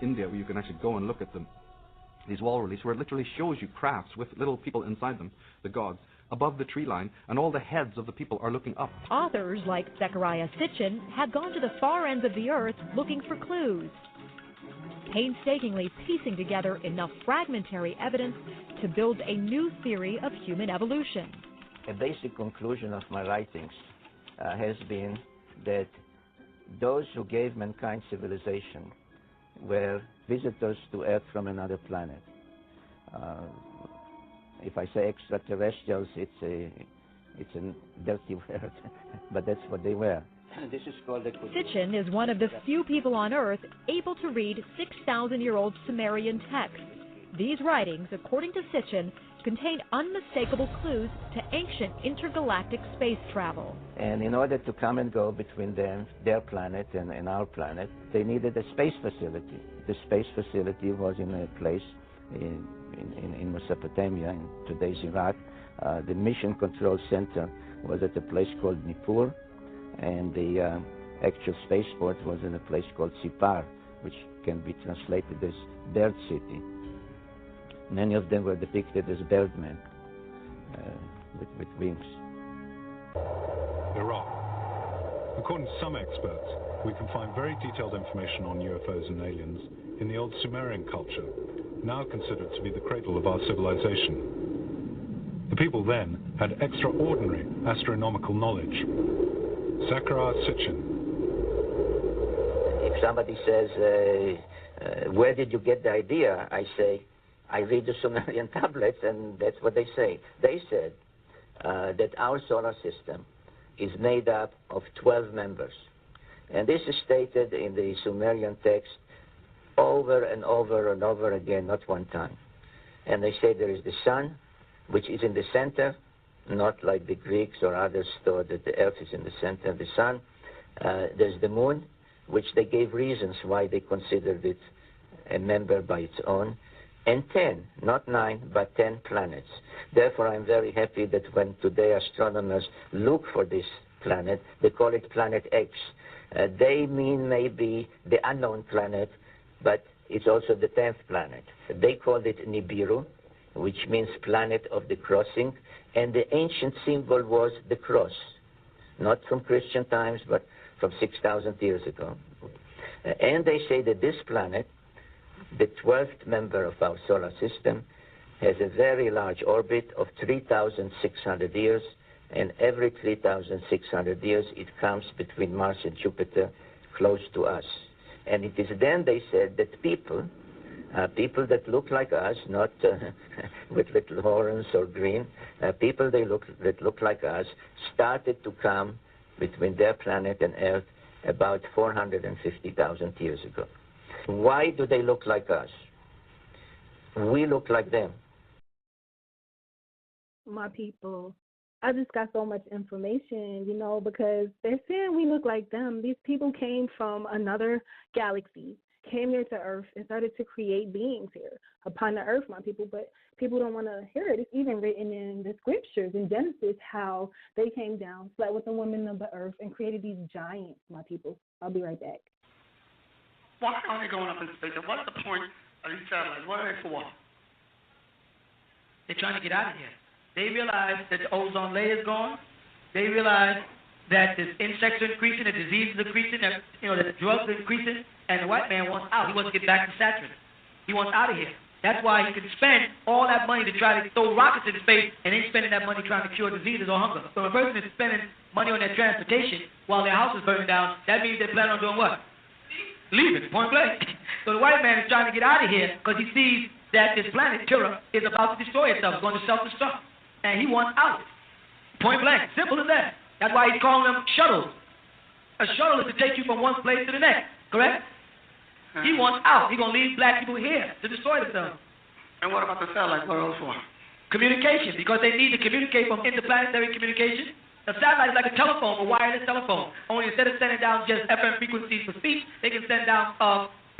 Speaker 9: India where you can actually go and look at them. These wall reliefs where it literally shows you crafts with little people inside them, the gods, above the tree line, and all the heads of the people are looking up.
Speaker 8: Authors like Zechariah Sitchin have gone to the far ends of the earth looking for clues, painstakingly piecing together enough fragmentary evidence to build a new theory of human evolution.
Speaker 10: A basic conclusion of my writings has been that those who gave mankind civilization were visitors to Earth from another planet. If I say extraterrestrials, it's a dirty word, but that's what they were. This is called the...
Speaker 8: Sitchin is one of the few people on Earth able to read 6,000-year-old Sumerian texts. These writings, according to Sitchin, contain unmistakable clues to ancient intergalactic space travel.
Speaker 10: And in order to come and go between them, their planet and our planet, they needed a space facility. The space facility was in a place in Mesopotamia, in today's Iraq. The mission control center was at a place called Nibiru, and the actual spaceport was in a place called Sipar, which can be translated as Bird City. Many of them were depicted as birdmen with wings.
Speaker 11: Iraq. According to some experts, we can find very detailed information on UFOs and aliens in the old Sumerian culture, now considered to be the cradle of our civilization. The people then had extraordinary astronomical knowledge. Zechariah Sitchin.
Speaker 10: If somebody says, where did you get the idea? I say, I read the Sumerian tablets, and that's what they say. They said that our solar system is made up of 12 members. And this is stated in the Sumerian text over and over and over again, not one time. And they say there is the sun, which is in the center, not like the Greeks or others thought that the earth is in the center of the sun. There's the moon, which they gave reasons why they considered it a member by its own. And 10, not 9, but 10 planets. Therefore, I'm very happy that when today astronomers look for this planet, they call it Planet X. They mean maybe the unknown planet, but it's also the 10th planet. They called it Nibiru, which means planet of the crossing, and the ancient symbol was the cross, not from Christian times, but from 6,000 years ago. And they say that this planet, the 12th member of our solar system, has a very large orbit of 3,600 years, and every 3,600 years it comes between Mars and Jupiter close to us. And it is then, they said, that people that look like us, not with little horns or green, people that look like us, started to come between their planet and Earth about 450,000 years ago. Why do they look like us? We look like them.
Speaker 1: My people, I just got so much information, you know, because they're saying we look like them. These people came from another galaxy, came here to Earth, and started to create beings here upon the Earth, my people. But people don't want to hear it. It's even written in the scriptures in Genesis how they came down, slept with the women of the Earth, and created these giants, my people. I'll be right back.
Speaker 12: Why are they going up in space? And what's the point of these satellites? What are they for? They're trying to get out of here. They realize that the ozone layer is gone.
Speaker 13: they realize that the insects are increasing, the diseases are increasing, that, that the drugs are increasing, and the white man wants out. He wants to get back to Saturn. He wants out of here. That's why he can spend all that money to try to throw rockets into space and ain't spending that money trying to cure diseases or hunger. So if a person is spending money on their transportation while their house is burning down, that means they plan on doing what? Leaving, point blank. So the white man is trying to get out of here because he sees that this planet, Terra, is about to destroy itself. It's going to self-destruct. And he wants out. Point blank. Simple as that. That's why he's calling them shuttles. A shuttle is to take you from one place to the next, correct? He wants out. He's going to leave black people here to destroy themselves.
Speaker 12: And what about the satellite? What are those for?
Speaker 13: Communication, because they need to communicate from interplanetary communication. A satellite is like a telephone, a wireless telephone. Only instead of sending down just FM frequencies for speech, they can send down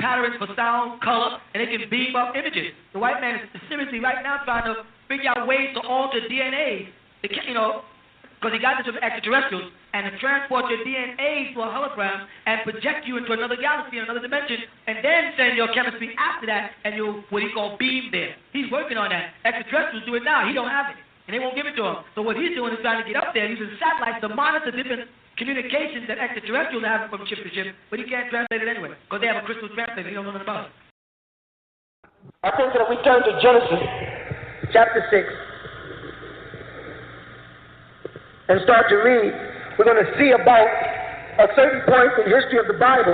Speaker 13: patterns for sound, color, and they can beam up images. The white man is seriously right now trying to figure out ways to alter DNA. Because he got this with extraterrestrials, and to transport your DNA to a hologram and project you into another galaxy, another dimension, and then send your chemistry after that, and you'll what he call beam there. He's working on that. Extraterrestrials do it now. He don't have it, and they won't give it to him. So what he's doing is trying to get up there using satellites to monitor different communications that extraterrestrials have from ship to ship, but he can't translate it anyway, because they have a crystal translator. He don't know nothing about it.
Speaker 14: I think that if we turn to Genesis chapter 6, and start to read, we're going to see about a certain point in history of the Bible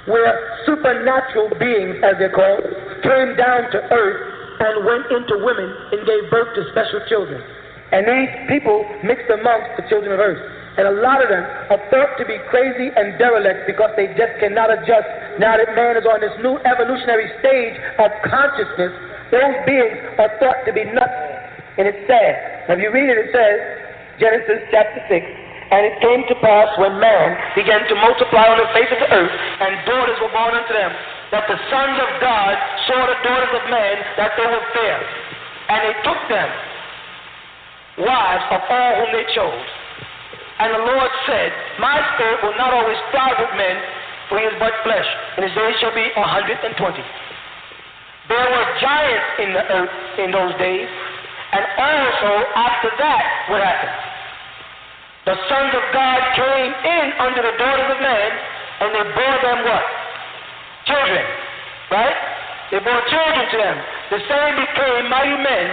Speaker 14: where supernatural beings, as they're called, came down to earth and went into women and gave birth to special children. And these people mixed amongst the children of earth. And a lot of them are thought to be crazy and derelict because they just cannot adjust. Now that man is on this new evolutionary stage of consciousness, those beings are thought to be nuts. And it's sad. Now if you read it, it says, Genesis chapter 6, and it came to pass when man began to multiply on the face of the earth, and daughters were born unto them, that the sons of God saw the daughters of men, that they were fair. And they took them wives of all whom they chose. And the Lord said, my spirit will not always strive with men, for he is but flesh, and his days shall be 120. There were giants in the earth in those days, and also after that, what happened? The sons of God came in unto the daughters of men, and they bore them what? Children, right? They bore children to them. The same became mighty men,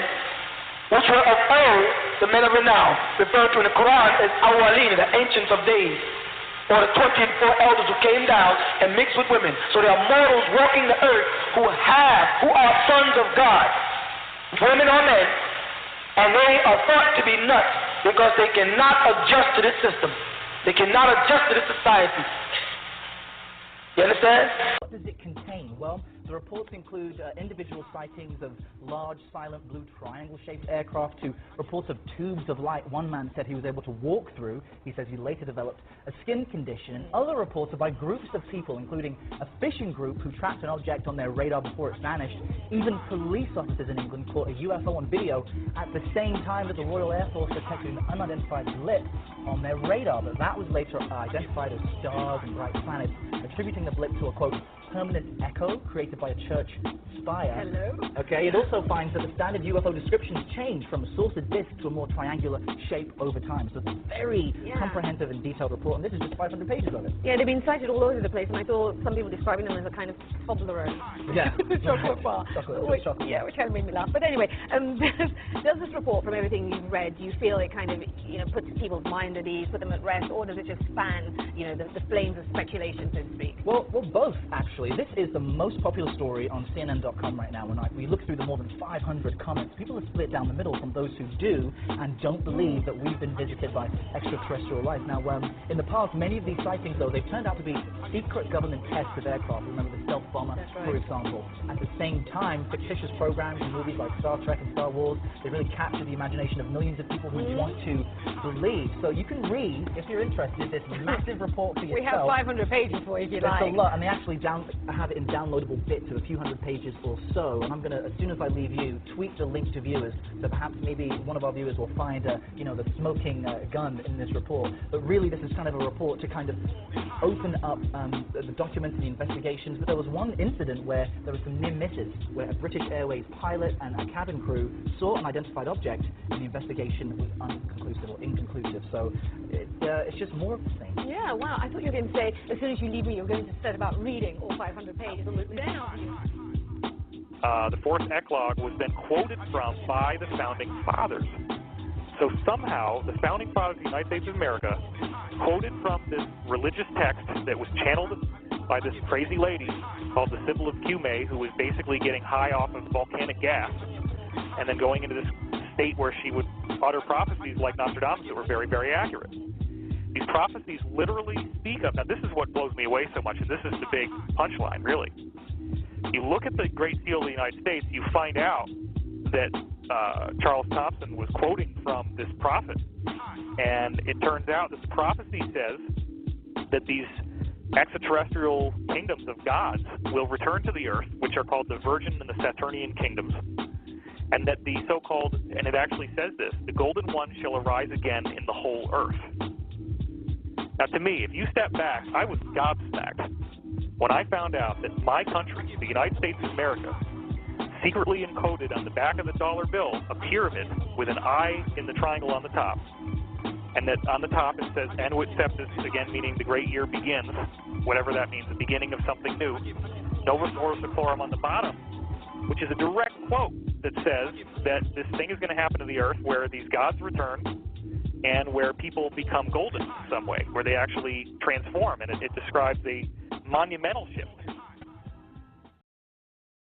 Speaker 14: which were of old, the men of renown, referred to in the Quran as Awalin, the ancients of days, or the 24 elders who came down and mixed with women. So there are mortals walking the earth who are sons of God, women or men, and they are thought to be nuts because they cannot adjust to this system. They cannot adjust to this society. You understand?
Speaker 15: What does it contain? Well, the reports include individual sightings of large, silent blue triangle-shaped aircraft to reports of tubes of light one man said he was able to walk through. He says he later developed a skin condition. And other reports are by groups of people, including a fishing group who tracked an object on their radar before it vanished. Even police officers in England caught a UFO on video at the same time that the Royal Air Force detected an unidentified blip on their radar. But that was later identified as stars and bright planets, attributing the blip to a, quote, permanent echo created by a church spire.
Speaker 16: Hello?
Speaker 15: Okay, it also finds that the standard UFO descriptions change from a saucer disc to a more triangular shape over time. So it's a very comprehensive and detailed report, and this is just 500 pages of it.
Speaker 16: Yeah, they've been cited all over the place, and I saw some people describing them as a kind of Toblerone.
Speaker 15: Yeah.
Speaker 16: Chocolate bar. Which kind of made me laugh. But anyway, does this report, from everything you've read, do you feel it kind of, puts people's mind at ease, put them at rest, or does it just fan, the flames of speculation, so to speak?
Speaker 15: Well, both, actually. This is the most popular story on CNN.com right now. When we look through the more than 500 comments, people are split down the middle from those who do and don't believe that we've been visited by extraterrestrial life. Now, in the past, many of these sightings, though, they've turned out to be secret government tests of aircraft. Remember the stealth bomber, for example. At the same time, fictitious programs and movies like Star Trek and Star Wars, they really capture the imagination of millions of people who want to believe. So you can read, if you're interested, this massive report for yourself.
Speaker 16: We have 500 pages for you if you like.
Speaker 15: It's a lot, and they actually have it in downloadable bits of a few hundred pages or so, and I'm going to, as soon as I leave you, tweet the link to viewers, so perhaps maybe one of our viewers will find, the smoking gun in this report. But really, this is kind of a report to kind of open up the documents and the investigations. But there was one incident where there were some near misses, where a British Airways pilot and a cabin crew saw an identified object, and the investigation was unconclusive or inconclusive. So it's just more of the same.
Speaker 16: Yeah, wow. I thought you were going to say, as soon as you leave me, you're going to set about reading all 500 pages. Absolutely.
Speaker 17: The fourth eclogue was then quoted from by the Founding Fathers. So somehow, the Founding Fathers of the United States of America quoted from this religious text that was channeled by this crazy lady called the Sybil of Cumae, who was basically getting high off of volcanic gas and then going into this state where she would utter prophecies like Nostradamus that were very, very accurate. These prophecies literally speak of, now this is what blows me away so much, and this is the big punchline, really. You look at the Great Seal of the United States, you find out that Charles Thompson was quoting from this prophet, and it turns out that the prophecy says that these extraterrestrial kingdoms of gods will return to the earth, which are called the Virgin and the Saturnian kingdoms, and that the so-called, and it actually says this, the Golden One shall arise again in the whole earth. Now, to me, if you step back, I was gobsmacked when I found out that my country, the United States of America, secretly encoded on the back of the dollar bill a pyramid with an eye in the triangle on the top. And that on the top it says, Annuit Septis, again meaning the great year begins, whatever that means, the beginning of something new. Novus Ordo Seclorum on the bottom, which is a direct quote that says that this thing is going to happen to the earth where these gods return and where people become golden in some way, where they actually transform, and it describes a monumental shift.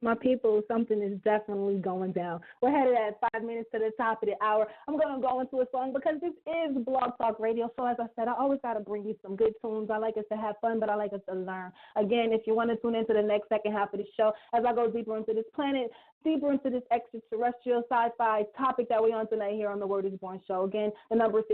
Speaker 1: My people, something is definitely going down. We're headed at 5 minutes to the top of the hour. I'm going to go into a song because this is Blog Talk Radio. So as I said, I always got to bring you some good tunes. I like us to have fun, but I like us to learn. Again, if you want to tune into the next second half of the show, as I go deeper into this planet, deeper into this extraterrestrial sci-fi topic that we're on tonight here on the Word is Born show. Again, the number is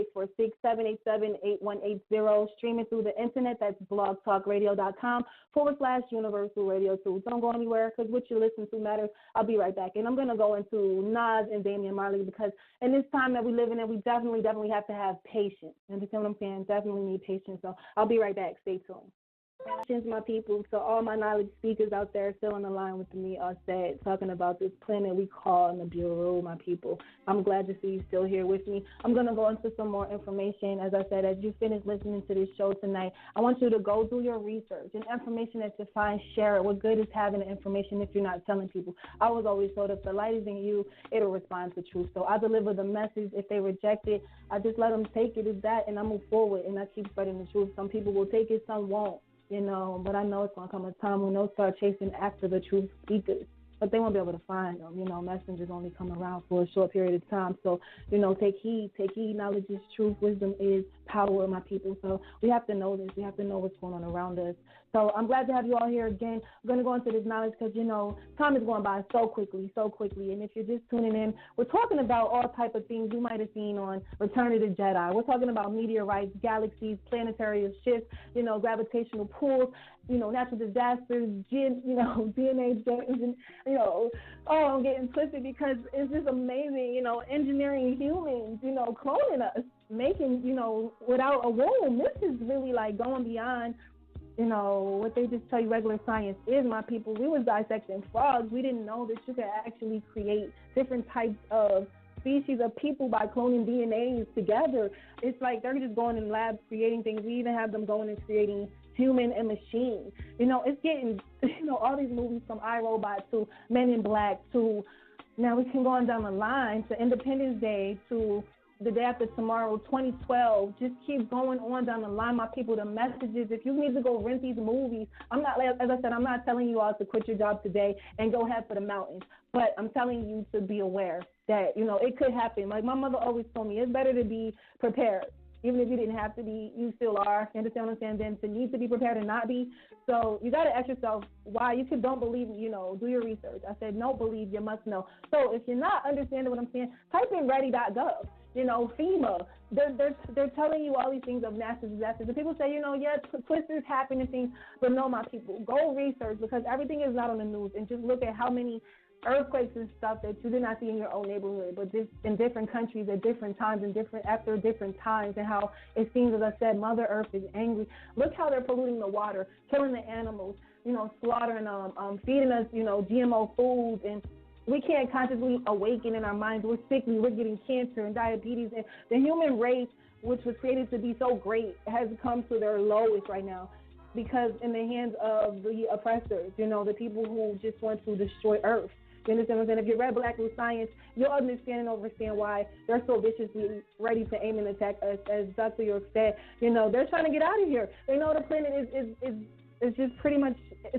Speaker 1: 646-787-8180. Streaming through the internet, that's blogtalkradio.com/Universal Radio 2. Don't go anywhere because what you listen to matters. I'll be right back. And I'm going to go into Nas and Damian Marley because in this time that we live in, we definitely have to have patience. You understand what I'm saying? Definitely need patience. So I'll be right back. Stay tuned. My people, so all my knowledge speakers out there still on the line with me are said, talking about this planet we call Nibiru, my people. I'm glad to see you still here with me. I'm going to go into some more information. As I said, as you finish listening to this show tonight, I want you to go do your research and information that you find, share it. What good is having the information if you're not telling people? I was always told if the light is in you, it'll respond to truth. So I deliver the message. If they reject it, I just let them take it as that, and I move forward, and I keep spreading the truth. Some people will take it, some won't. But I know it's going to come a time when they'll start chasing after the truth speakers. But they won't be able to find them. Messengers only come around for a short period of time. So, take heed. Knowledge is truth. Wisdom is power, my people. So we have to know this. We have to know what's going on around us. So I'm glad to have you all here again. I'm going to go into this knowledge because, time is going by so quickly. And if you're just tuning in, we're talking about all type of things you might have seen on Return of the Jedi. We're talking about meteorites, galaxies, planetary shifts, gravitational pulls, natural disasters, DNA and I'm getting twisted because it's just amazing, engineering humans, cloning us, making, without a womb. This is really like going beyond what they just tell you regular science is, my people. We was dissecting frogs. We didn't know that you could actually create different types of species of people by cloning DNAs together. It's like they're just going in labs creating things. We even have them going and creating human and machine. It's getting, all these movies from iRobot to Men in Black to, now we can go on down the line to Independence Day to The Day After Tomorrow, 2012, just keep going on down the line, my people. The messages, if you need to go rent these movies, as I said, I'm not telling you all to quit your job today and go head for the mountains, but I'm telling you to be aware that, it could happen. Like my mother always told me, it's better to be prepared. Even if you didn't have to be, you still are. You understand what I'm saying? Then to need to be prepared and not be. So you got to ask yourself why. You don't believe, do your research. I said, don't believe, you must know. So if you're not understanding what I'm saying, type in ready.gov. FEMA. They're telling you all these things of natural disasters. And people say, yeah, twisters happen and things, but no, my people, go research, because everything is not on the news, and just look at how many earthquakes and stuff that you did not see in your own neighborhood, but just in different countries at different times and after different times, and how it seems, as I said, Mother Earth is angry. Look how they're polluting the water, killing the animals, slaughtering feeding us, GMO foods, and we can't consciously awaken in our minds. We're sickly. We're getting cancer and diabetes, and the human race, which was created to be so great, has come to their lowest right now, because in the hands of the oppressors, the people who just want to destroy Earth. You understand what I'm saying? If you read Black New Science, you'll understand and understand why they're so viciously ready to aim and attack us. As Dr. York said, they're trying to get out of here. They know the planet is just pretty much,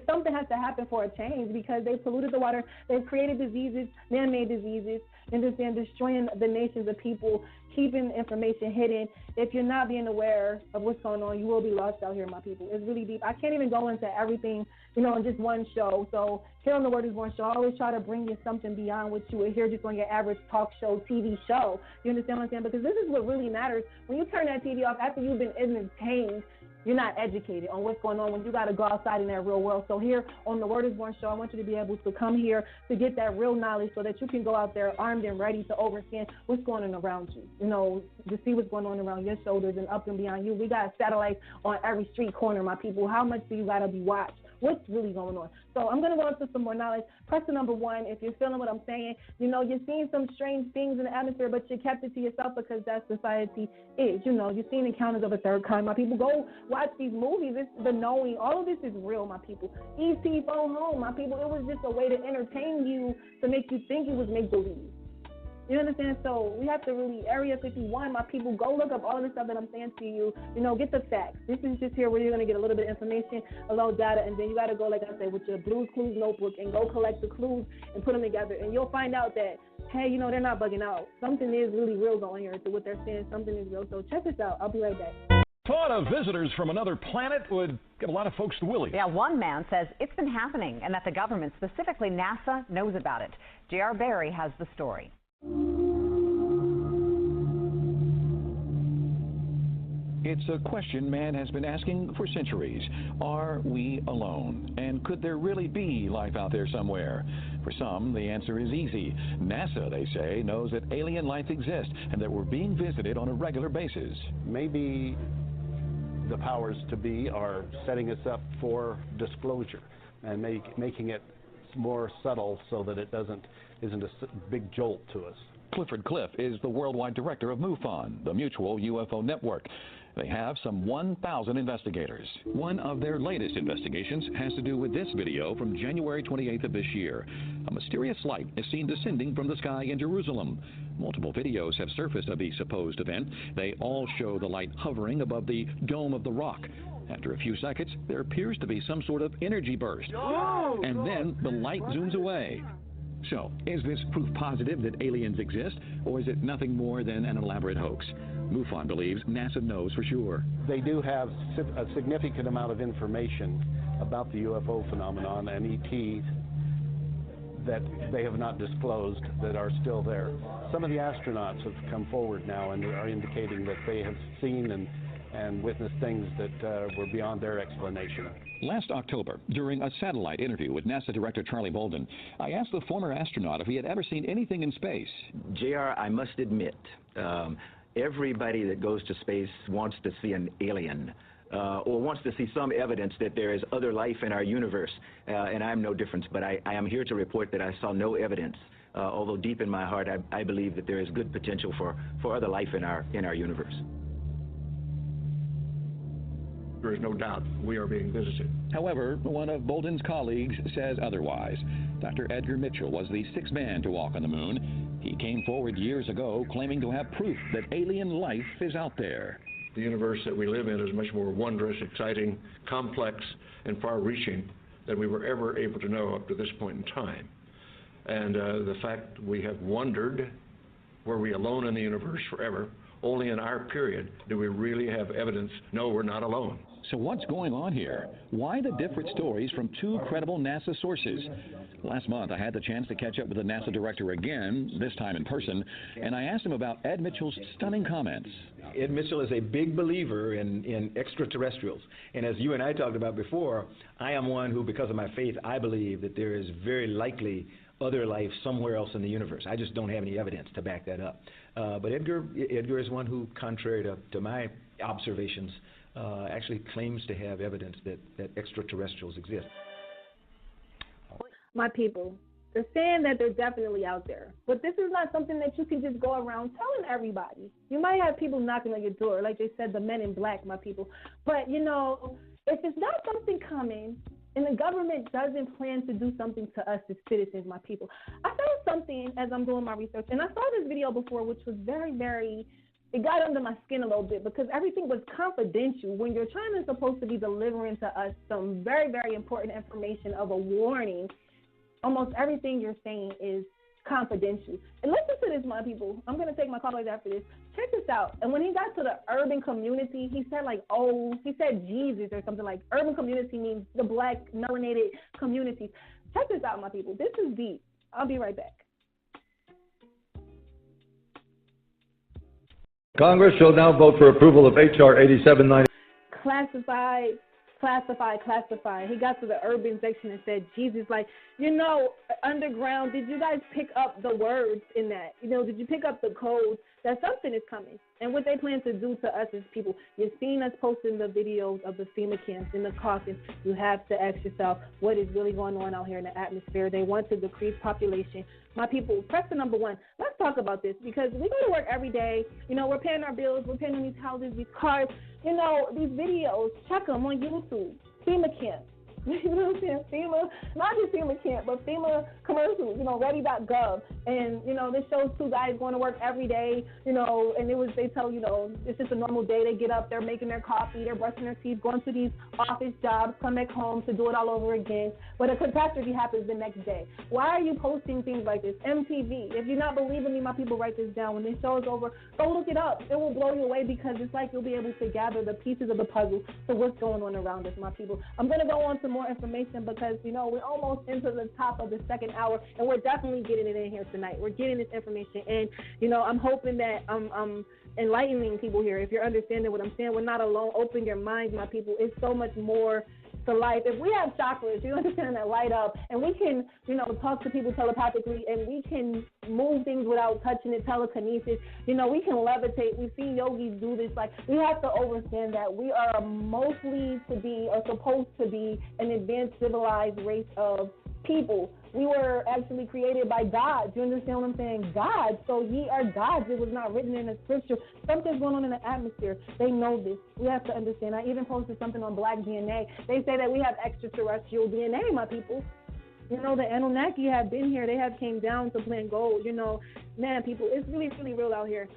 Speaker 1: something has to happen for a change, because they polluted the water. They've created diseases, man-made diseases, understand, destroying the nations of people, keeping information hidden. If you're not being aware of what's going on, you will be lost out here, my people. It's really deep. I can't even go into everything, in just one show. So here on The Word is One Show, I always try to bring you something beyond what you would hear just on your average talk show, TV show. You understand what I'm saying? Because this is what really matters. When you turn that TV off after you've been entertained, you're not educated on what's going on when you got to go outside in that real world. So here on The Word is One Show, I want you to be able to come here to get that real knowledge, so that you can go out there armed and ready to overstand what's going on around you, to see what's going on around your shoulders and up and beyond you. We got satellites on every street corner, my people. How much do you got to be watched? What's really going on? So I'm going to go into some more knowledge. Question number one, if you're feeling what I'm saying, you're seeing some strange things in the atmosphere, but you kept it to yourself because that's society is. You're seeing encounters of a third kind, my people. Go watch these movies. It's the knowing. All of this is real, my people. E.T. Phone Home, my people. It was just a way to entertain you, to make you think it was make-believe. You understand? So we have to really, Area 51, my people, go look up all of the stuff that I'm saying to you. Get the facts. This is just here where you're going to get a little bit of information, a little data, and then you got to go, like I said, with your Blues Clues notebook and go collect the clues and put them together. And you'll find out that, hey, they're not bugging out. Something is really real going here. So what they're saying, something is real. So check this out. I'll be right back.
Speaker 18: Thought of visitors from another planet would get a lot of folks to willy.
Speaker 19: Yeah, one man says it's been happening and that the government, specifically NASA, knows about it. J.R. Barry has the story.
Speaker 18: It's a question man has been asking for centuries. Are we alone? And could there really be life out there somewhere? For some, the answer is easy. NASA, they say, knows that alien life exists and that we're being visited on a regular basis.
Speaker 20: Maybe the powers to be are setting us up for disclosure and making it more subtle so that it isn't a big jolt to us.
Speaker 18: Clifford Cliff is the worldwide director of MUFON, the Mutual UFO Network. They have some 1,000 investigators. One of their latest investigations has to do with this video from January 28th of this year. A mysterious light is seen descending from the sky in Jerusalem. Multiple videos have surfaced of the supposed event. They all show the light hovering above the Dome of the Rock. After a few seconds, there appears to be some sort of energy burst. And then the light zooms away. So, is this proof positive that aliens exist, or is it nothing more than an elaborate hoax? MUFON believes NASA knows for sure.
Speaker 20: They do have a significant amount of information about the UFO phenomenon and ETs that they have not disclosed that are still there. Some of the astronauts have come forward now and are indicating that they have seen and witnessed things that were beyond their explanation.
Speaker 18: Last October, during a satellite interview with NASA Director Charlie Bolden, I asked the former astronaut if he had ever seen anything in space.
Speaker 21: JR, I must admit, everybody that goes to space wants to see an alien. Or wants to see some evidence that there is other life in our universe, and I'm no different. But I am here to report that I saw no evidence, although deep in my heart I believe that there is good potential for other life in our universe.
Speaker 22: There is no doubt we are being visited.
Speaker 18: However, one of Bolden's colleagues says otherwise. Dr. Edgar Mitchell was the sixth man to walk on the moon. He came forward years ago claiming to have proof that alien life is out there.
Speaker 22: The universe that we live in is much more wondrous, exciting, complex, and far-reaching than we were ever able to know up to this point in time. And the fact we have wondered, were we alone in the universe forever, only in our period do we really have evidence, no, we're not alone.
Speaker 18: So what's going on here? Why the different stories from two credible NASA sources? Last month, I had the chance to catch up with the NASA director again, this time in person, and I asked him about Ed Mitchell's stunning comments.
Speaker 2: Ed Mitchell is a big believer in extraterrestrials. And as you and I talked about before, I am one who, because of my faith, I believe that there is very likely other life somewhere else in the universe. I just don't have any evidence to back that up. But Edgar is one who, contrary to my observations, actually claims to have evidence that extraterrestrials exist.
Speaker 1: My people, they're saying that they're definitely out there. But this is not something that you can just go around telling everybody. You might have people knocking on your door, like they said, the men in black, my people. But, you know, if it's not something coming and the government doesn't plan to do something to us as citizens, my people, I found something as I'm doing my research. And I saw this video before, which was very, very... it got under my skin a little bit because everything was confidential. When you're supposed to be delivering to us some very, very important information of a warning, almost everything you're saying is confidential. And listen to this, my people. I'm going to take my callers after this. Check this out. And when he got to the urban community, he said he said Jesus or something like urban community means the black melanated communities. Check this out, my people. This is deep. I'll be right back.
Speaker 3: Congress shall now vote for approval of H.R. 8790.
Speaker 1: Classify. He got to the urban section and said, Jesus, like, you know, underground, did you guys pick up the words in that? You know, did you pick up the codes that something is coming? And what they plan to do to us as people, you've seen us posting the videos of the FEMA camps in the coffins. You have to ask yourself, what is really going on out here in the atmosphere? They want to decrease population. My people, question number one, let's talk about this because we go to work every day. You know, we're paying our bills, we're paying on these houses, these cars. You know, these videos, check them on YouTube. FEMA camp. You know what I'm saying? FEMA, not just FEMA camp, but FEMA commercials, you know, ready.gov. And, you know, this shows two guys going to work every day, you know, and they tell, you know, it's just a normal day. They get up, they're making their coffee, they're brushing their teeth, going to these office jobs, come back home to do it all over again. But a catastrophe happens the next day. Why are you posting things like this? MTV, if you're not believing me, my people, write this down. When this show is over, go look it up. It will blow you away because it's like you'll be able to gather the pieces of the puzzle to what's going on around us, my people. I'm going to go on to more information because, you know, we're almost into the top of the second hour, and we're definitely getting it in here tonight. We're getting this information, and, you know, I'm hoping that I'm enlightening people here. If you're understanding what I'm saying, we're not alone. Open your minds, my people. It's so much more to life. If we have chakras, you understand, that light up, and we can, you know, talk to people telepathically, and we can move things without touching it, telekinesis, you know, we can levitate. We've seen yogis do this. Like, we have to understand that we are mostly to be, or supposed to be, an advanced civilized race of people. We were actually created by God. Do you understand what I'm saying? God. So ye are gods. It was not written in the scripture. Something's going on in the atmosphere. They know this. We have to understand. I even posted something on Black DNA. They say that we have extraterrestrial DNA, my people. You know, the Anunnaki have been here. They have came down to plant gold. You know, man, people, it's really, really real out here.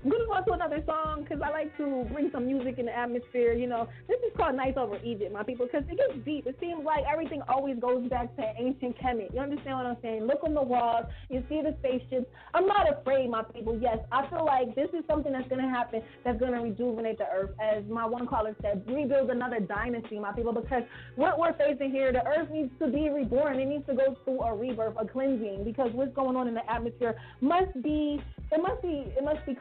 Speaker 1: I'm going to go on to another song because I like to bring some music in the atmosphere. You know, this is called Nights Over Egypt, my people, because it gets deep. It seems like everything always goes back to ancient Kemet. You understand what I'm saying? Look on the walls. You see the spaceships. I'm not afraid, my people. Yes, I feel like this is something that's going to happen that's going to rejuvenate the earth. As my one caller said, rebuild another dynasty, my people, because what we're facing here, the earth needs to be reborn. It needs to go through a rebirth, a cleansing, because what's going on in the atmosphere must be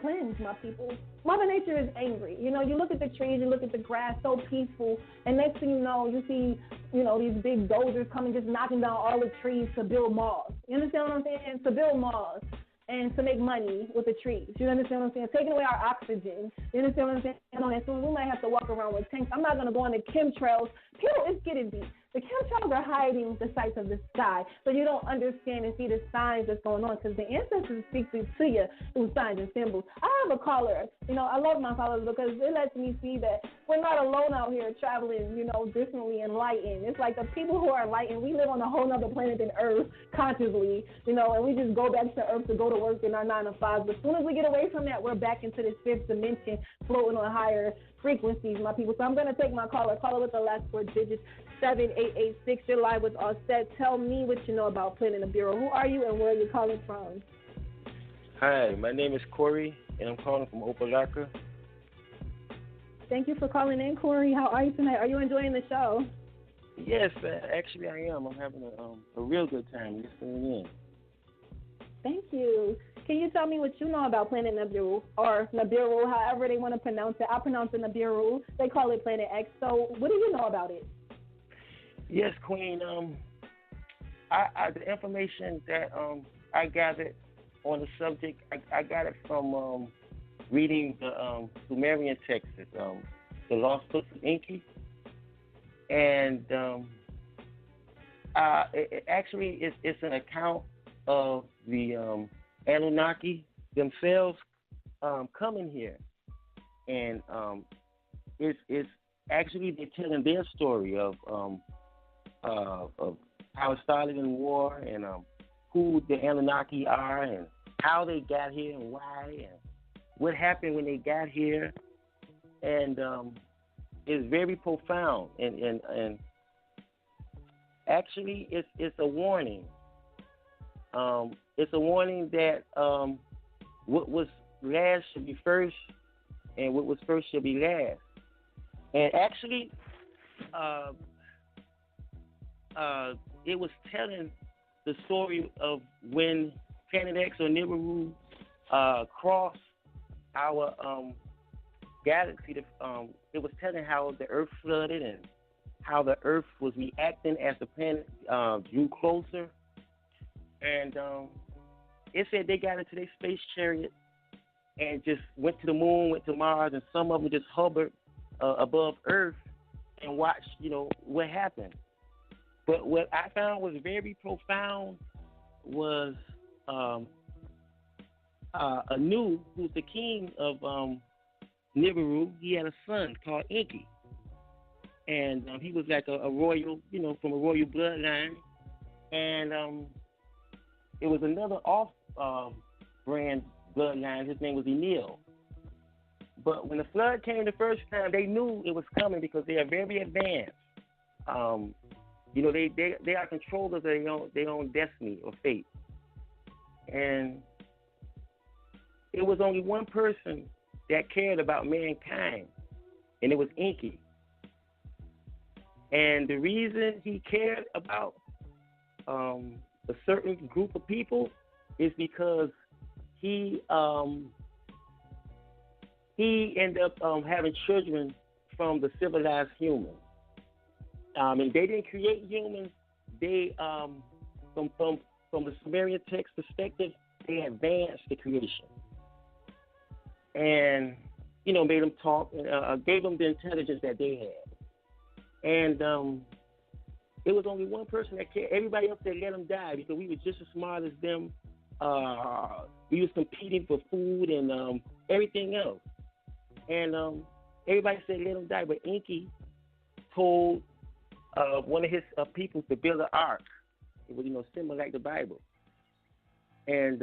Speaker 1: cleansed, my people. Mother Nature is angry. You know, you look at the trees, you look at the grass, so peaceful, and next thing you know, you see, you know, these big dozers coming, just knocking down all the trees to build malls. You understand what I'm saying? To build malls and to make money with the trees. You understand what I'm saying? Taking away our oxygen. You understand what I'm saying? And so we might have to walk around with tanks. I'm not going to go on the chemtrails. People, it's getting deep. The chemtrails are hiding the sights of the sky, so you don't understand and see the signs that's going on, because the ancestors speak to you through signs and symbols. I have a caller. You know, I love my callers because it lets me see that we're not alone out here traveling, you know, differently enlightened. It's like the people who are enlightened, we live on a whole other planet than Earth consciously, you know, and we just go back to Earth to go to work in our 9 to 5. But as soon as we get away from that, we're back into this fifth dimension, floating on higher frequencies, my people. So I'm going to take my caller with the last 4 digits, 7886. You're live with Offset. Tell me what you know about Planning the Bureau. Who are you and where are you calling from?
Speaker 23: Hi, my name is Corey.
Speaker 4: and I'm calling from Opelika.
Speaker 1: Thank you for calling in, Corey. How are you tonight? Are you enjoying the show?
Speaker 4: Yes, actually I am. I'm having a real good time listening in.
Speaker 1: Thank you. Can you tell me what you know about Planet Nibiru, or Nibiru, however they want to pronounce it? I pronounce it Nibiru. They call it Planet X. So what do you know about it?
Speaker 4: Yes, Queen. The information that I gathered on the subject, I got it from reading the Sumerian texts, the Lost Books of Enki, and it's an account of the Anunnaki themselves coming here, and it's actually they're telling their story of how it started in war, and who the Anunnaki are, and how they got here, and why, and what happened when they got here, and it's very profound, and actually it's a warning. It's a warning that what was last should be first, and what was first should be last. And actually, it was telling the story of when Planet X or Nibiru crossed our galaxy. It was telling how the Earth flooded and how the Earth was reacting as the planet drew closer. And it said they got into their space chariot and just went to the moon, went to Mars, and some of them just hovered above Earth and watched, what happened. But what I found was very profound was Anu, who's the king of Nibiru. He had a son called Enki, and he was like a royal, from a royal bloodline. And it was another off-brand bloodline. His name was Enil. But when the flood came the first time, they knew it was coming because they are very advanced. They are controllers of their own destiny or fate. And it was only one person that cared about mankind, and it was Enki. And the reason he cared about a certain group of people is because he ended up having children from the civilized humans. And they didn't create humans. They, from the Sumerian text perspective, they advanced the creation. And, made them talk, and gave them the intelligence that they had. And it was only one person that cared. Everybody else said let them die because we were just as smart as them. We was competing for food and everything else. And everybody said let them die. But Enki told one of his people to build an ark. It was, similar like the Bible. And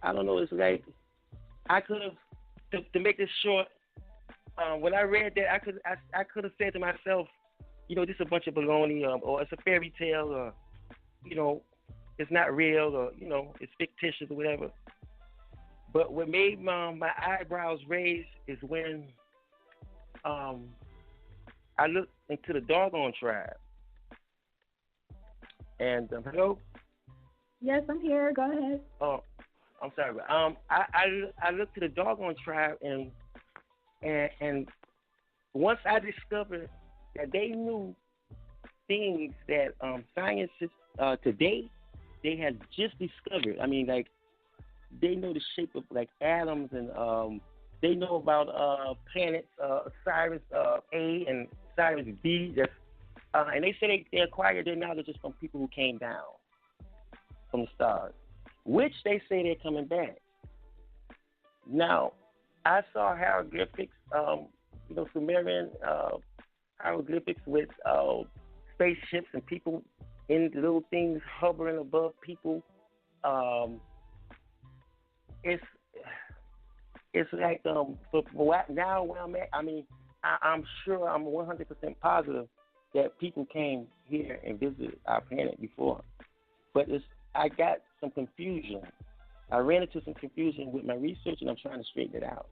Speaker 4: I don't know, it's like I could have, to make this short, when I read that, I could have said to myself, this is a bunch of baloney, or it's a fairy tale, or, it's not real, or, it's fictitious or whatever. But what made my eyebrows raise is when I looked into the Doggone tribe. And, hello?
Speaker 1: Yes, I'm here. Go ahead.
Speaker 4: Oh, I'm sorry. But, I looked to the Doggone tribe, and once I discovered that they knew things that scientists today, they had just discovered. I mean, like, they know the shape of, like, atoms, and they know about planets, Sirius A and Sirius B. And they say they acquired their knowledge just from people who came down from the stars, which they say they're coming back. Now, I saw hieroglyphics, Sumerian hieroglyphics with spaceships and people in the little things hovering above people. It's like but now where I'm at, I mean, I'm sure, I'm 100% positive that people came here and visited our planet before. But I got some confusion I ran into some confusion with my research, and I'm trying to straighten it out.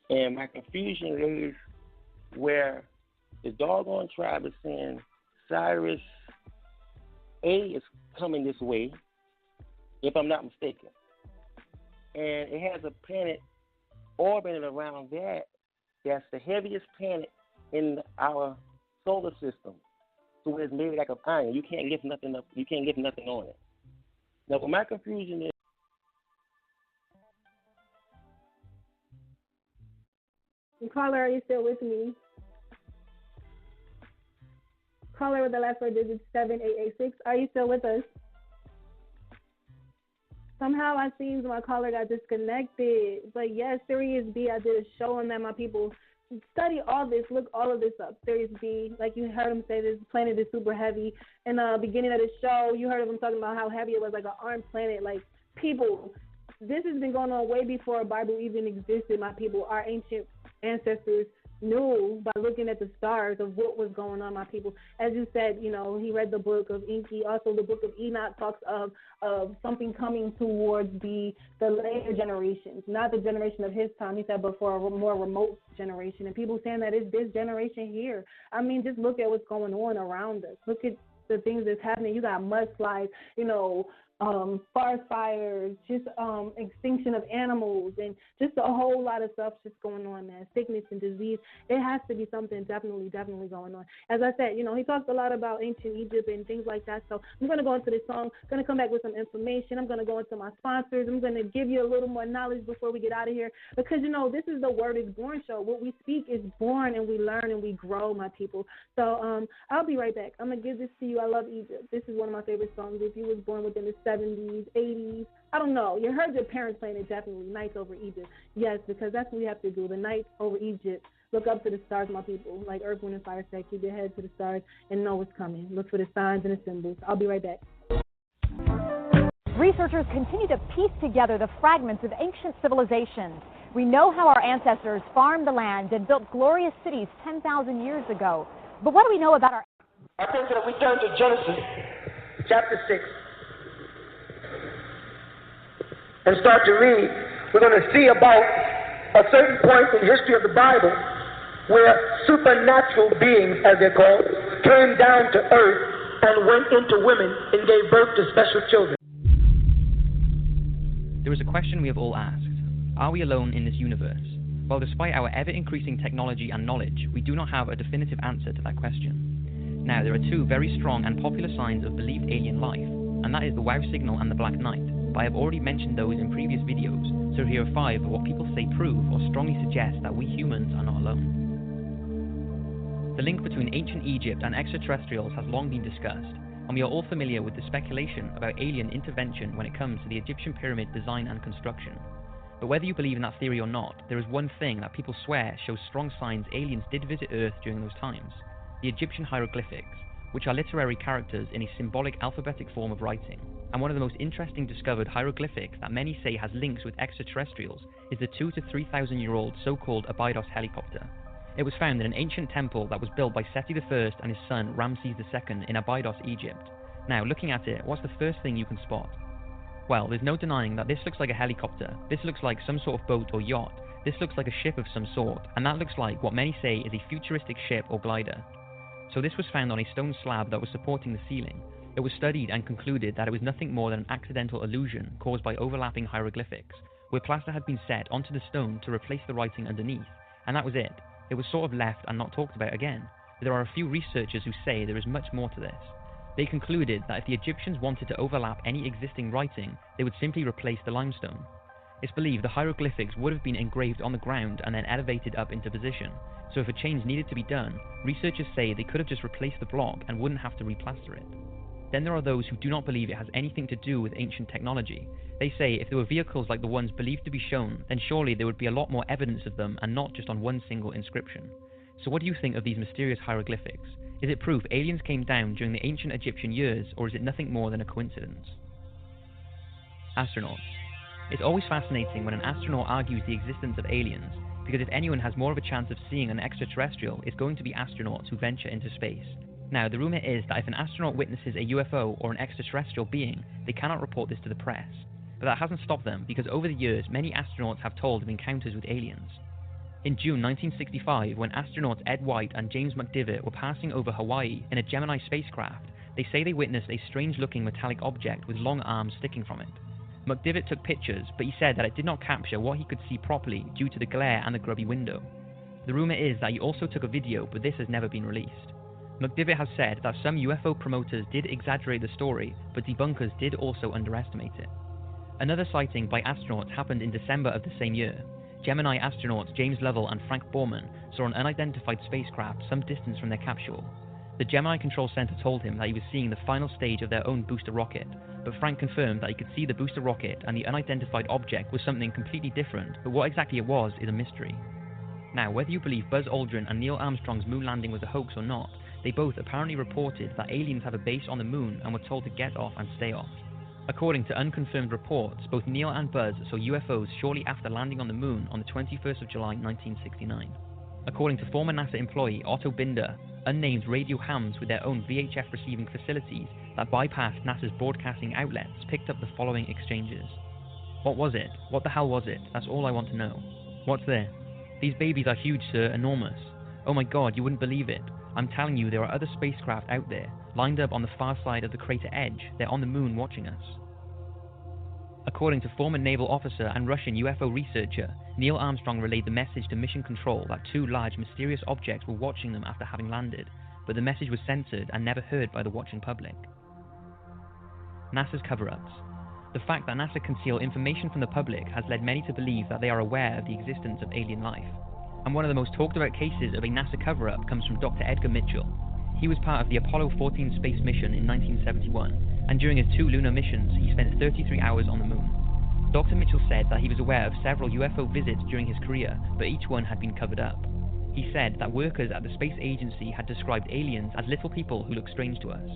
Speaker 4: And my confusion lays where the doggone tribe is saying Cyrus A is coming this way, if I'm not mistaken. And it has a planet orbiting around that that's the heaviest planet in our solar system. So it's made like of iron. You can't lift nothing up. You can't lift nothing on it. Now, what my confusion is,
Speaker 1: caller, are you still with me? Caller with the last four digits, 7886. Are you still with us? Somehow I seen my caller got disconnected. But yes, Sirius B, I did a show on that. My people, study all this, look all of this up. Sirius B, like you heard him say, this planet is super heavy. In the beginning of the show, you heard him talking about how heavy it was, like an armed planet. Like, people, this has been going on way before a Bible even existed, my people. Our ancient ancestors knew by looking at the stars of what was going on, my people. As you said, you know, he read the book of Enki. Also, the book of Enoch talks of something coming towards the later generations, not the generation of his time. He said, but for a more remote generation. And people saying that it's this generation here. I mean, just look at what's going on around us. Look at the things that's happening. You got mudslides, you know, forest fires, just extinction of animals, and just a whole lot of stuff just going on, man. Sickness and disease. It has to be something definitely going on. As I said, you know, he talks a lot about ancient Egypt and things like that. So I'm going to go into this song. I'm going to come back with some information. I'm going to go into my sponsors. I'm going to give you a little more knowledge before we get out of here, because, you know, this is the Word is Born show. What we speak is born, and we learn and we grow, my people. So I'll be right back. I'm going to give this to you. I love Egypt. This is one of my favorite songs. If you was born within the 70s, 80s, I don't know. You heard your parents playing it, definitely. Nights over Egypt. Yes, because that's what we have to do. The nights over Egypt. Look up to the stars, my people. Like Earth, Wind, and Fire said, keep your head to the stars and know what's coming. Look for the signs and the symbols. I'll be right back.
Speaker 7: Researchers continue to piece together the fragments of ancient civilizations. We know how our ancestors farmed the land and built glorious cities 10,000 years ago. But what do we know about our...
Speaker 14: I think that if we turn to Genesis chapter 6, and start to read, we're going to see about a certain point in the history of the Bible where supernatural beings, as they're called, came down to earth and went into women and gave birth to special children.
Speaker 5: There is a question we have all asked. Are we alone in this universe? Well, despite our ever-increasing technology and knowledge, we do not have a definitive answer to that question. Now, there are two very strong and popular signs of believed alien life, and that is the wow signal and the black knight. But I have already mentioned those in previous videos, so here are 5 of what people say prove or strongly suggest that we humans are not alone. The link between ancient Egypt and extraterrestrials has long been discussed, and we are all familiar with the speculation about alien intervention when it comes to the Egyptian pyramid design and construction. But whether you believe in that theory or not, there is one thing that people swear shows strong signs aliens did visit Earth during those times: the Egyptian hieroglyphics, which are literary characters in a symbolic alphabetic form of writing. And one of the most interesting discovered hieroglyphics that many say has links with extraterrestrials is the 2,000 to 3,000-year-old so-called Abydos helicopter. It was found in an ancient temple that was built by Seti I and his son Ramses II in Abydos, Egypt. Now, looking at it, what's the first thing you can spot? Well, there's no denying that this looks like a helicopter, this looks like some sort of boat or yacht, this looks like a ship of some sort, and that looks like what many say is a futuristic ship or glider. So this was found on a stone slab that was supporting the ceiling. It was studied and concluded that it was nothing more than an accidental illusion caused by overlapping hieroglyphics, where plaster had been set onto the stone to replace the writing underneath, and that was it. It was sort of left and not talked about again. But there are a few researchers who say there is much more to this. They concluded that if the Egyptians wanted to overlap any existing writing, they would simply replace the limestone. It's believed the hieroglyphics would have been engraved on the ground and then elevated up into position, so if a change needed to be done, researchers say they could have just replaced the block and wouldn't have to replaster it. Then there are those who do not believe it has anything to do with ancient technology. They say if there were vehicles like the ones believed to be shown, then surely there would be a lot more evidence of them and not just on one single inscription. So what do you think of these mysterious hieroglyphics? Is it proof aliens came down during the ancient Egyptian years, or is it nothing more than a coincidence? Astronauts. It's always fascinating when an astronaut argues the existence of aliens, because if anyone has more of a chance of seeing an extraterrestrial, it's going to be astronauts who venture into space. Now, the rumor is that if an astronaut witnesses a UFO or an extraterrestrial being, they cannot report this to the press. But that hasn't stopped them, because over the years, many astronauts have told of encounters with aliens. In June 1965, when astronauts Ed White and James McDivitt were passing over Hawaii in a Gemini spacecraft, they say they witnessed a strange-looking metallic object with long arms sticking from it. McDivitt took pictures, but he said that it did not capture what he could see properly due to the glare and the grubby window. The rumor is that he also took a video, but this has never been released. McDivitt has said that some UFO promoters did exaggerate the story, but debunkers did also underestimate it. Another sighting by astronauts happened in December of the same year. Gemini astronauts James Lovell and Frank Borman saw an unidentified spacecraft some distance from their capsule. The Gemini Control Center told him that he was seeing the final stage of their own booster rocket, but Frank confirmed that he could see the booster rocket and the unidentified object was something completely different, but what exactly it was is a mystery. Now, whether you believe Buzz Aldrin and Neil Armstrong's moon landing was a hoax or not, they both apparently reported that aliens have a base on the moon and were told to get off and stay off. According to unconfirmed reports, both Neil and Buzz saw UFOs shortly after landing on the moon on the 21st of July 1969. According to former NASA employee Otto Binder, unnamed radio hams with their own VHF receiving facilities that bypassed NASA's broadcasting outlets picked up the following exchanges. What was it? What the hell was it? That's all I want to know. What's there? These babies are huge, sir, enormous. Oh my god, you wouldn't believe it. I'm telling you, there are other spacecraft out there, lined up on the far side of the crater edge. They're on the moon watching us. According to former naval officer and Russian UFO researcher, Neil Armstrong relayed the message to Mission Control that two large mysterious objects were watching them after having landed, but the message was censored and never heard by the watching public. NASA's cover-ups. The fact that NASA conceal information from the public has led many to believe that they are aware of the existence of alien life. And one of the most talked about cases of a NASA cover-up comes from Dr. Edgar Mitchell. He was part of the Apollo 14 space mission in 1971, and during his 2 lunar missions, he spent 33 hours on the moon. Dr. Mitchell said that he was aware of several UFO visits during his career, but each one had been covered up. He said that workers at the space agency had described aliens as little people who look strange to us.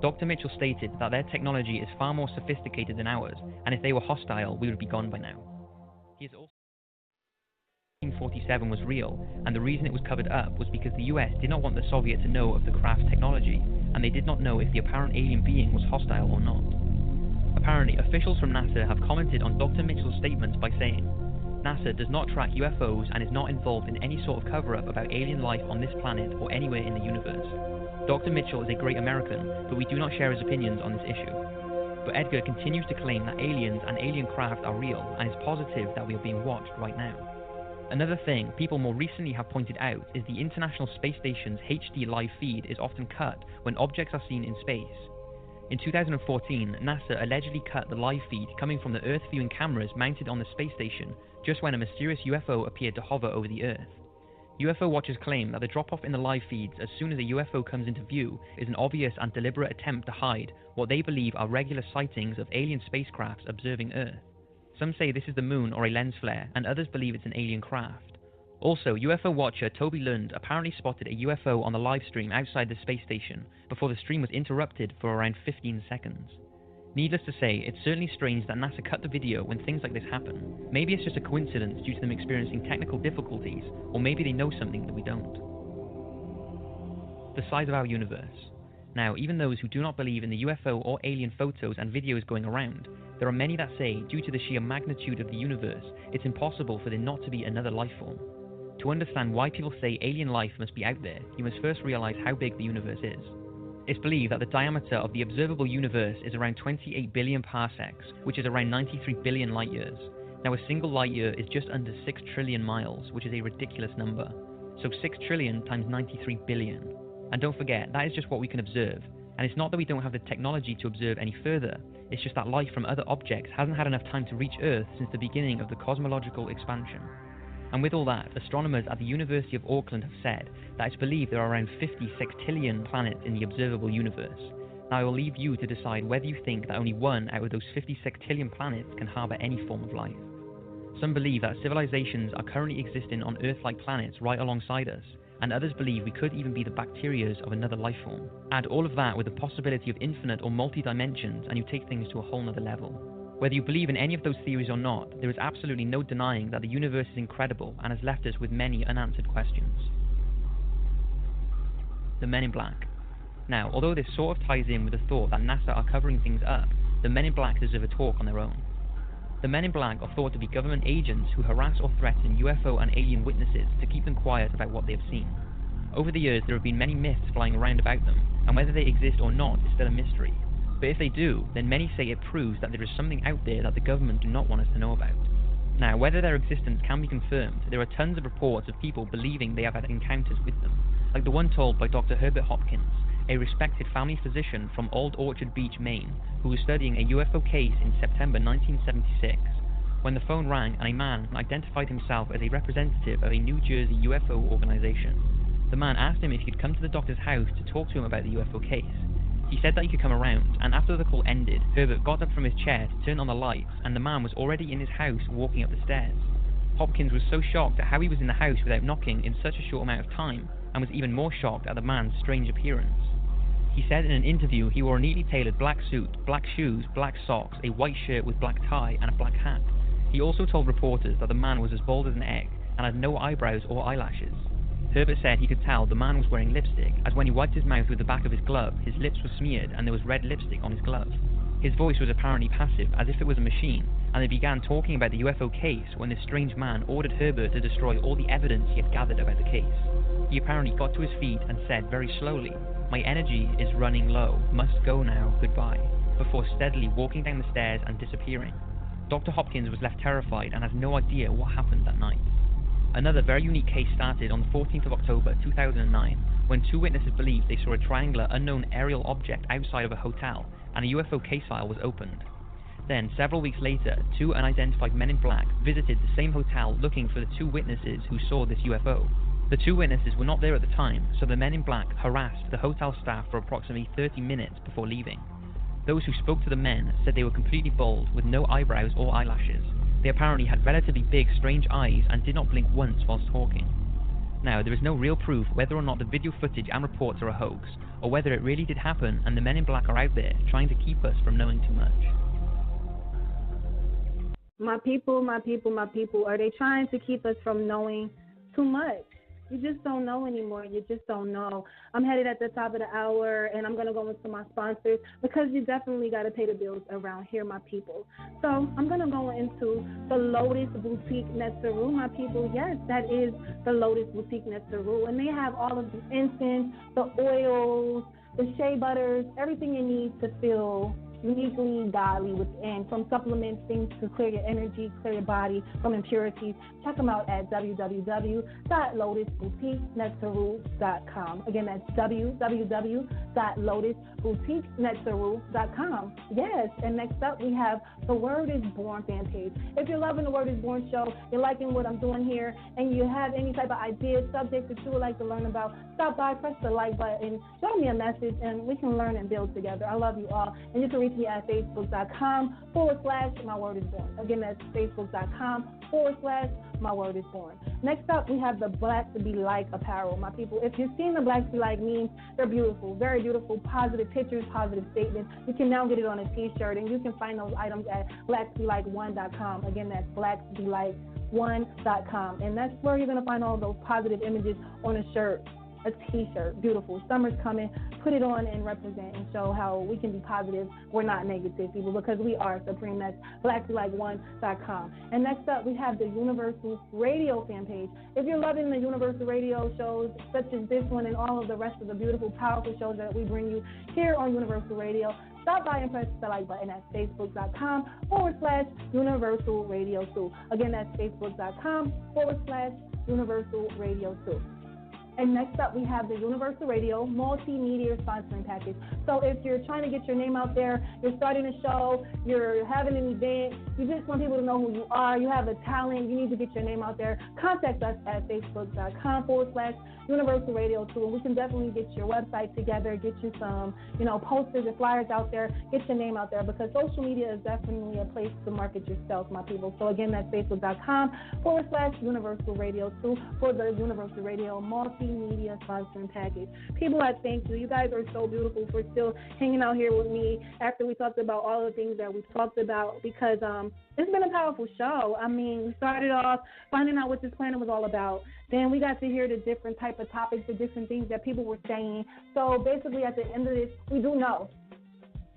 Speaker 5: Dr. Mitchell stated that their technology is far more sophisticated than ours, and if they were hostile, we would be gone by now. He is also 1947 was real, and the reason it was covered up was because the US did not want the Soviets to know of the craft's technology, and they did not know if the apparent alien being was hostile or not. Apparently, officials from NASA have commented on Dr. Mitchell's statements by saying, NASA does not track UFOs and is not involved in any sort of cover-up about alien life on this planet or anywhere in the universe. Dr. Mitchell is a great American, but we do not share his opinions on this issue. But Edgar continues to claim that aliens and alien craft are real, and is positive that we are being watched right now. Another thing people more recently have pointed out is the International Space Station's HD live feed is often cut when objects are seen in space. In 2014, NASA allegedly cut the live feed coming from the Earth viewing cameras mounted on the space station just when a mysterious UFO appeared to hover over the Earth. UFO watchers claim that the drop-off in the live feeds as soon as a UFO comes into view is an obvious and deliberate attempt to hide what they believe are regular sightings of alien spacecrafts observing Earth. Some say this is the moon or a lens flare, and others believe it's an alien craft. Also, UFO watcher Toby Lund apparently spotted a UFO on the live stream outside the space station before the stream was interrupted for around 15 seconds. Needless to say, it's certainly strange that NASA cut the video when things like this happen. Maybe it's just a coincidence due to them experiencing technical difficulties, or maybe they know something that we don't. The size of our universe. Now, even those who do not believe in the UFO or alien photos and videos going around, there are many that say, due to the sheer magnitude of the universe, it's impossible for there not to be another life form. To understand why people say alien life must be out there, you must first realize how big the universe is. It's believed that the diameter of the observable universe is around 28 billion parsecs, which is around 93 billion light years. Now, a single light year is just under 6 trillion miles, which is a ridiculous number. So 6 trillion times 93 billion. And don't forget, that is just what we can observe. And it's not that we don't have the technology to observe any further, it's just that life from other objects hasn't had enough time to reach Earth since the beginning of the cosmological expansion. And with all that, astronomers at the University of Auckland have said that it's believed there are around 50 sextillion planets in the observable universe. Now I will leave you to decide whether you think that only one out of those 50 sextillion planets can harbour any form of life. Some believe that civilizations are currently existing on Earth-like planets right alongside us, and others believe we could even be the bacterias of another life form. Add all of that with the possibility of infinite or multi-dimensions and you take things to a whole nother level. Whether you believe in any of those theories or not, there is absolutely no denying that the universe is incredible and has left us with many unanswered questions. The Men in Black. Now, although this sort of ties in with the thought that NASA are covering things up, the Men in Black deserve a talk on their own. The men in black are thought to be government agents who harass or threaten UFO and alien witnesses to keep them quiet about what they have seen. Over the years, there have been many myths flying around about them, and whether they exist or not is still a mystery. But if they do, then many say it proves that there is something out there that the government do not want us to know about. Now, whether their existence can be confirmed, there are tons of reports of people believing they have had encounters with them, like the one told by Dr. Herbert Hopkins, a respected family physician from Old Orchard Beach, Maine, who was studying a UFO case in September 1976, when the phone rang and a man identified himself as a representative of a New Jersey UFO organization. The man asked him if he could come to the doctor's house to talk to him about the UFO case. He said that he could come around, and after the call ended, Herbert got up from his chair to turn on the lights, and the man was already in his house walking up the stairs. Hopkins was so shocked at how he was in the house without knocking in such a short amount of time, and was even more shocked at the man's strange appearance. He said in an interview he wore a neatly tailored black suit, black shoes, black socks, a white shirt with black tie, and a black hat. He also told reporters that the man was as bald as an egg, and had no eyebrows or eyelashes. Herbert said he could tell the man was wearing lipstick, as when he wiped his mouth with the back of his glove, his lips were smeared and there was red lipstick on his glove. His voice was apparently passive, as if it was a machine, and they began talking about the UFO case when this strange man ordered Herbert to destroy all the evidence he had gathered about the case. He apparently got to his feet and said very slowly, "My energy is running low, must go now, goodbye," before steadily walking down the stairs and disappearing. Dr. Hopkins was left terrified and has no idea what happened that night. Another very unique case started on the 14th of October 2009, when two witnesses believed they saw a triangular unknown aerial object outside of a hotel, and a UFO case file was opened. Then, several weeks later, two unidentified men in black visited the same hotel looking for the two witnesses who saw this UFO. The two witnesses were not there at the time, so the men in black harassed the hotel staff for approximately 30 minutes before leaving. Those who spoke to the men said they were completely bald, with no eyebrows or eyelashes. They apparently had relatively big, strange eyes and did not blink once whilst talking. Now, there is no real proof whether or not the video footage and reports are a hoax, or whether it really did happen and the men in black are out there trying to keep us from knowing too much.
Speaker 1: My people, are they trying to keep us from knowing too much? You just don't know anymore. You just don't know. I'm headed at the top of the hour, and I'm going to go into my sponsors because you definitely got to pay the bills around here, my people. So I'm going to go into the Lotus Boutique Netzeru, my people. Yes, that is the Lotus Boutique Netzeru, and they have all of the incense, the oils, the shea butters, everything you need to feel uniquely godly within, from supplements, things to clear your energy, clear your body from impurities. Check them out at www.lotusboutiquenetzeru.com. Again, that's www.lotusboutiquenetzeru.com. Yes, and next up we have the Word is Born fan page. If you're loving the Word is Born show, you're liking what I'm doing here, and you have any type of ideas, subjects that you would like to learn about, stop by, press the like button, show me a message, and we can learn and build together. I love you all. And you can reach me at facebook.com/mywordisborn. Again, that's facebook.com/mywordisborn. Next up, we have the Black to Be Like apparel. My people, if you've seen the Black to Be Like memes, they're beautiful, very beautiful, positive pictures, positive statements. You can now get it on a t-shirt, and you can find those items at blacktobelike1.com. Again, that's blacktobelike1.com. And that's where you're going to find all those positive images on a shirt. A t-shirt, beautiful. Summer's coming. Put it on and represent and show how we can be positive. We're not negative people because we are supreme. That's blacktobelike1.com. And next up, we have the Universal Radio fan page. If you're loving the Universal Radio shows, such as this one and all of the rest of the beautiful, powerful shows that we bring you here on Universal Radio, stop by and press the like button at facebook.com/Universal Radio 2. Again, that's facebook.com/Universal Radio 2. And next up, we have the Universal Radio Multimedia Sponsoring Package. So if you're trying to get your name out there, you're starting a show, you're having an event, you just want people to know who you are, you have a talent, you need to get your name out there, contact us at facebook.com/Universal Radio 2. And we can definitely get your website together, get you some, posters and flyers out there, get your name out there, because social media is definitely a place to market yourself, my people. So again, that's facebook.com/Universal Radio 2 for the Universal Radio Multimedia Sponsoring Package. People, I thank you. You guys are so beautiful for still hanging out here with me after we talked about all the things that we've talked about, because it's been a powerful show. I mean, we started off finding out what this planet was all about. Then we got to hear the different type of topics, the different things that people were saying. So basically, at the end of this, we do know,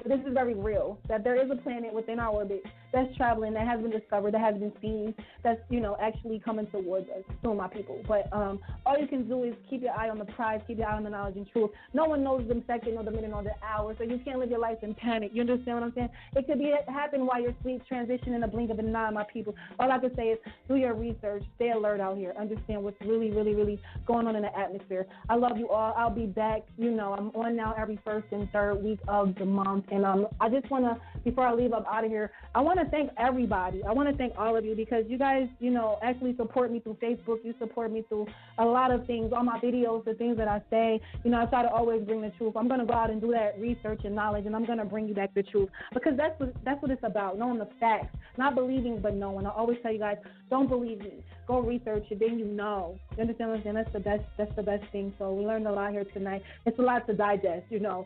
Speaker 1: this is very real, that there is a planet within our orbit that's traveling, that has been discovered, that has been seen, that's, you know, actually coming towards us, to my people. But all you can do is keep your eye on the prize, keep your eye on the knowledge and truth. No one knows the second or the minute or the hour, so you can't live your life in panic. You understand what I'm saying? It could happen while you're asleep, transition in a blink of an eye, my people. All I can say is do your research, stay alert out here, understand what's really, really, really going on in the atmosphere. I love you all. I'll be back. You know, I'm on now every first and third week of the month, and I just want to, before I leave up out of here, I want to thank everybody. I want to thank all of you because you guys, you know, actually support me through Facebook. You support me through a lot of things, all my videos, the things that I say. You know, I try to always bring the truth. I'm going to go out and do that research and knowledge, and I'm going to bring you back the truth because that's what it's about, knowing the facts, not believing but knowing. I always tell you guys, don't believe me. Go research it, then you know. You understand what I'm saying? That's the best thing. So we learned a lot here tonight. It's a lot to digest, you know.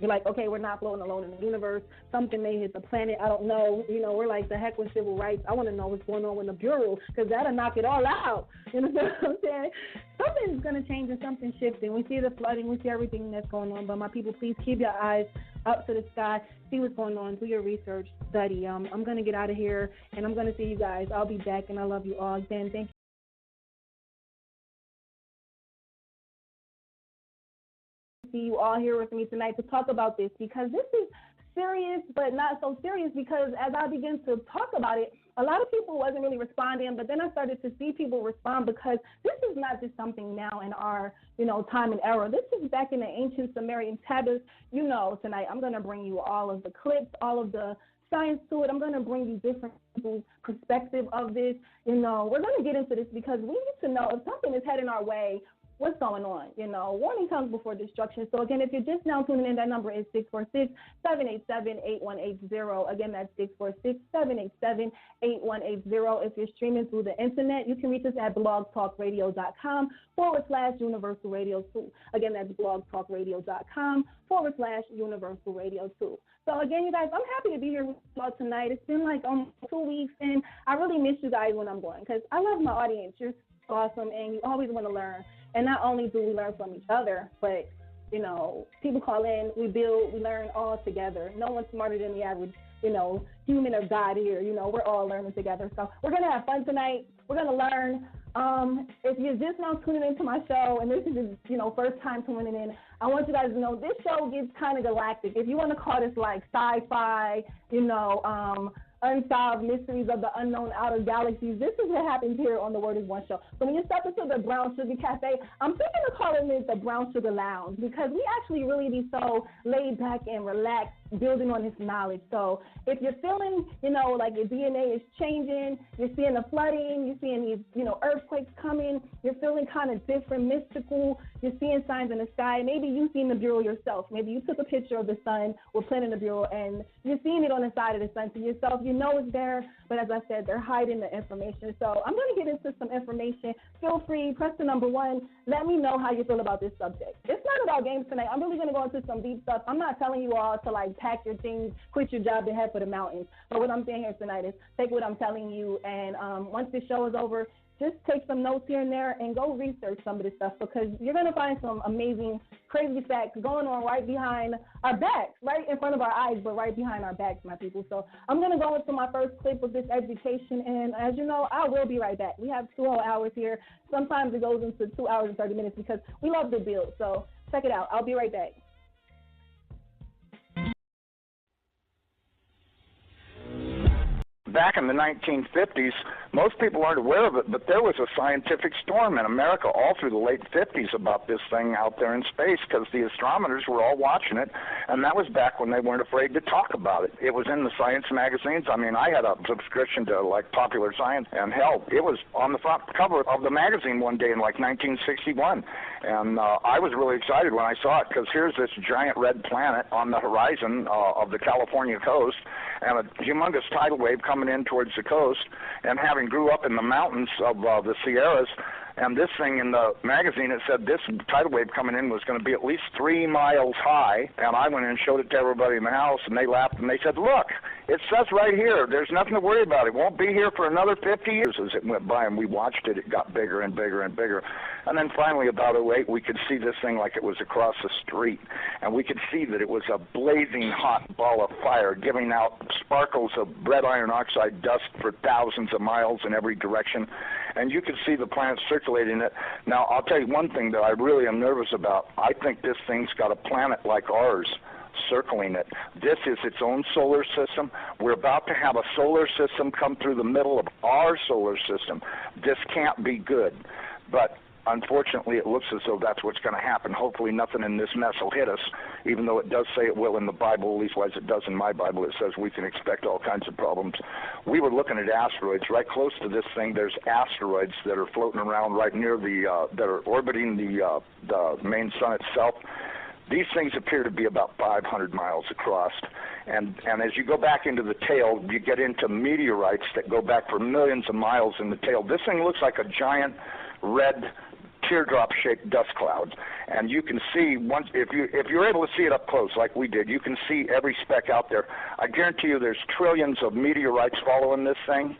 Speaker 1: You're like, okay, we're not floating alone in the universe. Something may hit the planet. I don't know. You know, we're like, the heck with civil rights. I want to know what's going on with the Bureau because that'll knock it all out. You know what I'm saying? Something's going to change and something's shifting. We see the flooding. We see everything that's going on. But my people, please keep your eyes up to the sky. See what's going on. Do your research. Study. I'm going to get out of here, and I'm going to see you guys. I'll be back, and I love you all. Again, thank you. See you all here with me tonight to talk about this because this is serious but not so serious because as I begin to talk about it, a lot of people wasn't really responding, but then I started to see people respond because this is not just something now in our, you know, time and era. This is back in the ancient Sumerian tablets. You know, tonight I'm going to bring you all of the clips, all of the science to it. I'm going to bring you different people's perspective of this. You know, we're going to get into this because we need to know if something is heading our way, what's going on? You know, warning comes before destruction. So, again, if you're just now tuning in, that number is 646-787-8180. Again, that's 646-787-8180. If you're streaming through the internet, you can reach us at blogtalkradio.com/Universal Radio 2. Again, that's blogtalkradio.com/Universal Radio 2. So, again, you guys, I'm happy to be here with you all tonight. It's been like 2 weeks, and I really miss you guys when I'm going because I love my audience. You're awesome, and you always want to learn. And not only do we learn from each other, but, you know, people call in, we build, we learn all together. No one's smarter than the average, you know, human or God here. You know, we're all learning together. So we're going to have fun tonight. We're going to learn. If you're just now tuning into my show, and this is, you know, first time tuning in, I want you guys to know this show gets kind of galactic. If you want to call this like sci-fi, you know, unsolved mysteries of the unknown outer galaxies, this is what happens here on the Word is One show. So when you step into the Brown Sugar Cafe, I'm thinking of calling it the Brown Sugar Lounge because we actually really be so laid back and relaxed building on this knowledge. So if you're feeling, you know, like your DNA is changing, you're seeing the flooding, you're seeing these, you know, earthquakes coming, you're feeling kind of different, mystical, you're seeing signs in the sky, maybe you've seen the Bureau yourself. Maybe you took a picture of the sun or planting the Bureau and you're seeing it on the side of the sun to yourself. You know it's there, but as I said, they're hiding the information. So I'm going to get into some information. Feel free, press the number 1. Let me know how you feel about this subject. It's not about games tonight. I'm really going to go into some deep stuff. I'm not telling you all to, like, pack your things, quit your job, and head for the mountains. But what I'm saying here tonight is take what I'm telling you, and once this show is over, just take some notes here and there and go research some of this stuff because you're going to find some amazing, crazy facts going on right behind our backs, right in front of our eyes, but right behind our backs, my people. So I'm going to go into my first clip of this education, and as you know, I will be right back. We have 2 whole hours here. Sometimes it goes into 2 hours and 30 minutes because we love the build. So check it out. I'll be right back.
Speaker 6: Back in the 1950s, most people aren't aware of it, but there was a scientific storm in America all through the late 50s about this thing out there in space because the astronomers were all watching it, and that was back when they weren't afraid to talk about it. It was in the science magazines. I mean, I had a subscription to, like, Popular Science, and hell, it was on the front cover of the magazine one day in, like, 1961, and I was really excited when I saw it because here's this giant red planet on the horizon of the California coast, and a humongous tidal wave coming in towards the coast, and having grew up in the mountains of the Sierras, and this thing in the magazine, it said this tidal wave coming in was going to be at least 3 miles high, and I went in and showed it to everybody in the house, and they laughed, and they said, look, It says right here, there's nothing to worry about. It won't be here for another 50 years. As it went by and we watched it, it got bigger and bigger and bigger. And then finally, about 2008, we could see this thing like it was across the street. And we could see that it was a blazing hot ball of fire, giving out sparkles of red iron oxide dust for thousands of miles in every direction. And you could see the planet circulating it. Now, I'll tell you one thing that I really am nervous about. I think this thing's got a planet like ours circling it. This is its own solar system. We're about to have a solar system come through the middle of our solar system. This can't be good. But unfortunately, it looks as though that's what's going to happen. Hopefully nothing in this mess will hit us, even though it does say it will in the Bible, at least as it does in my Bible. It says we can expect all kinds of problems. We were looking at asteroids. Right close to this thing, there's asteroids that are floating around right near that are orbiting the main sun itself. These things appear to be about 500 miles across. And as you go back into the tail, you get into meteorites that go back for millions of miles in the tail. This thing looks like a giant red teardrop-shaped dust cloud. And you can see, once if you're able to see it up close like we did, you can see every speck out there. I guarantee you there's trillions of meteorites following this thing.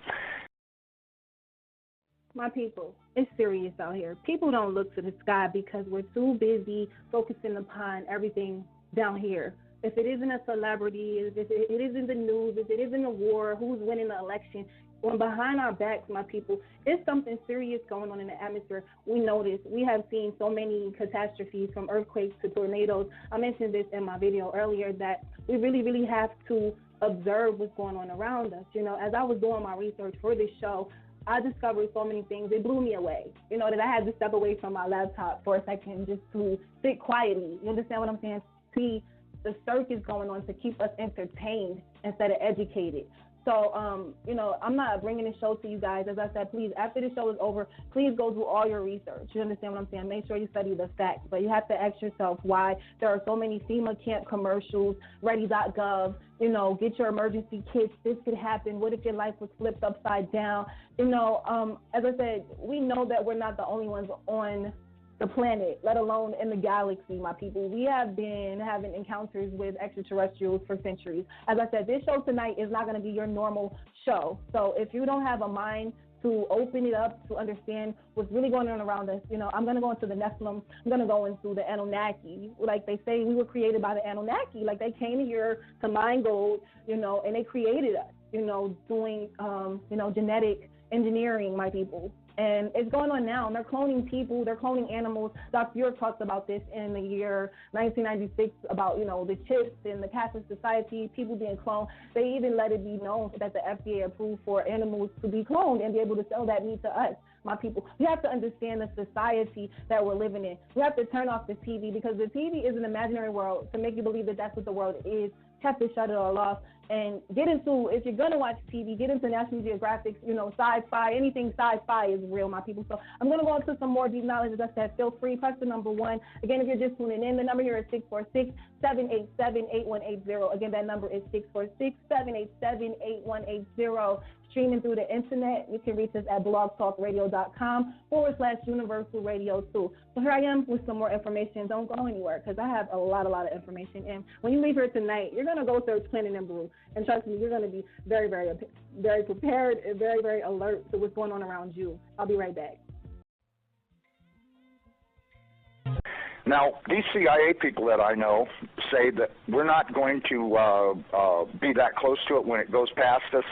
Speaker 1: My people, it's serious out here. People don't look to the sky because we're too busy focusing upon everything down here. If it isn't a celebrity, if it isn't the news, if it isn't a war, who's winning the election, when behind our backs, my people, it's something serious going on in the atmosphere. We notice. We have seen so many catastrophes, from earthquakes to tornadoes. I mentioned this in my video earlier, that we really, really have to observe what's going on around us. You know, as I was doing my research for this show, I discovered so many things. It blew me away, you know, that I had to step away from my laptop for a second just to sit quietly. You understand what I'm saying? See the circus going on to keep us entertained instead of educated. So, you know, I'm not bringing this show to you guys. As I said, please, after the show is over, please go do all your research. You understand what I'm saying? Make sure you study the facts. But you have to ask yourself why there are so many FEMA camp commercials, ready.gov, you know, get your emergency kits. This could happen. What if your life was flipped upside down? You know, as I said, we know that we're not the only ones on the planet, let alone in the galaxy, my people. We have been having encounters with extraterrestrials for centuries. As I said, this show tonight is not going to be your normal show. So if you don't have a mind to open it up, to understand what's really going on around us, you know, I'm going to go into the Nephilim. I'm going to go into the Anunnaki. Like they say, we were created by the Anunnaki. Like they came here to mine gold, you know, and they created us, you know, doing, you know, genetic engineering, my people. And it's going on now. And they're cloning people. They're cloning animals. Dr. York talked about this in the year 1996 about, you know, the chips and the Catholic Society, people being cloned. They even let it be known that the FDA approved for animals to be cloned and be able to sell that meat to us, my people. We have to understand the society that we're living in. We have to turn off the TV, because the TV is an imaginary world to make you believe that that's what the world is. You have to shut it all off and get into, if you're going to watch TV, get into National Geographic, you know, sci-fi. Anything sci-fi is real, my people. So I'm going to go into some more deep knowledge. As I said, feel free, press the number 1. Again, if you're just tuning in, the number here is 646-787-8180. Again, that number is 646-787-8180. Streaming through the internet, you can reach us at blogtalkradio.com/Universal Radio 2. So here I am with some more information. Don't go anywhere, because I have a lot of information. And when you leave here tonight, you're going to go search Planet Nibiru. And trust me, you're going to be very, very, very prepared and very, very alert to what's going on around you. I'll be right back.
Speaker 6: Now, these CIA people that I know say that we're not going to be that close to it when it goes past us.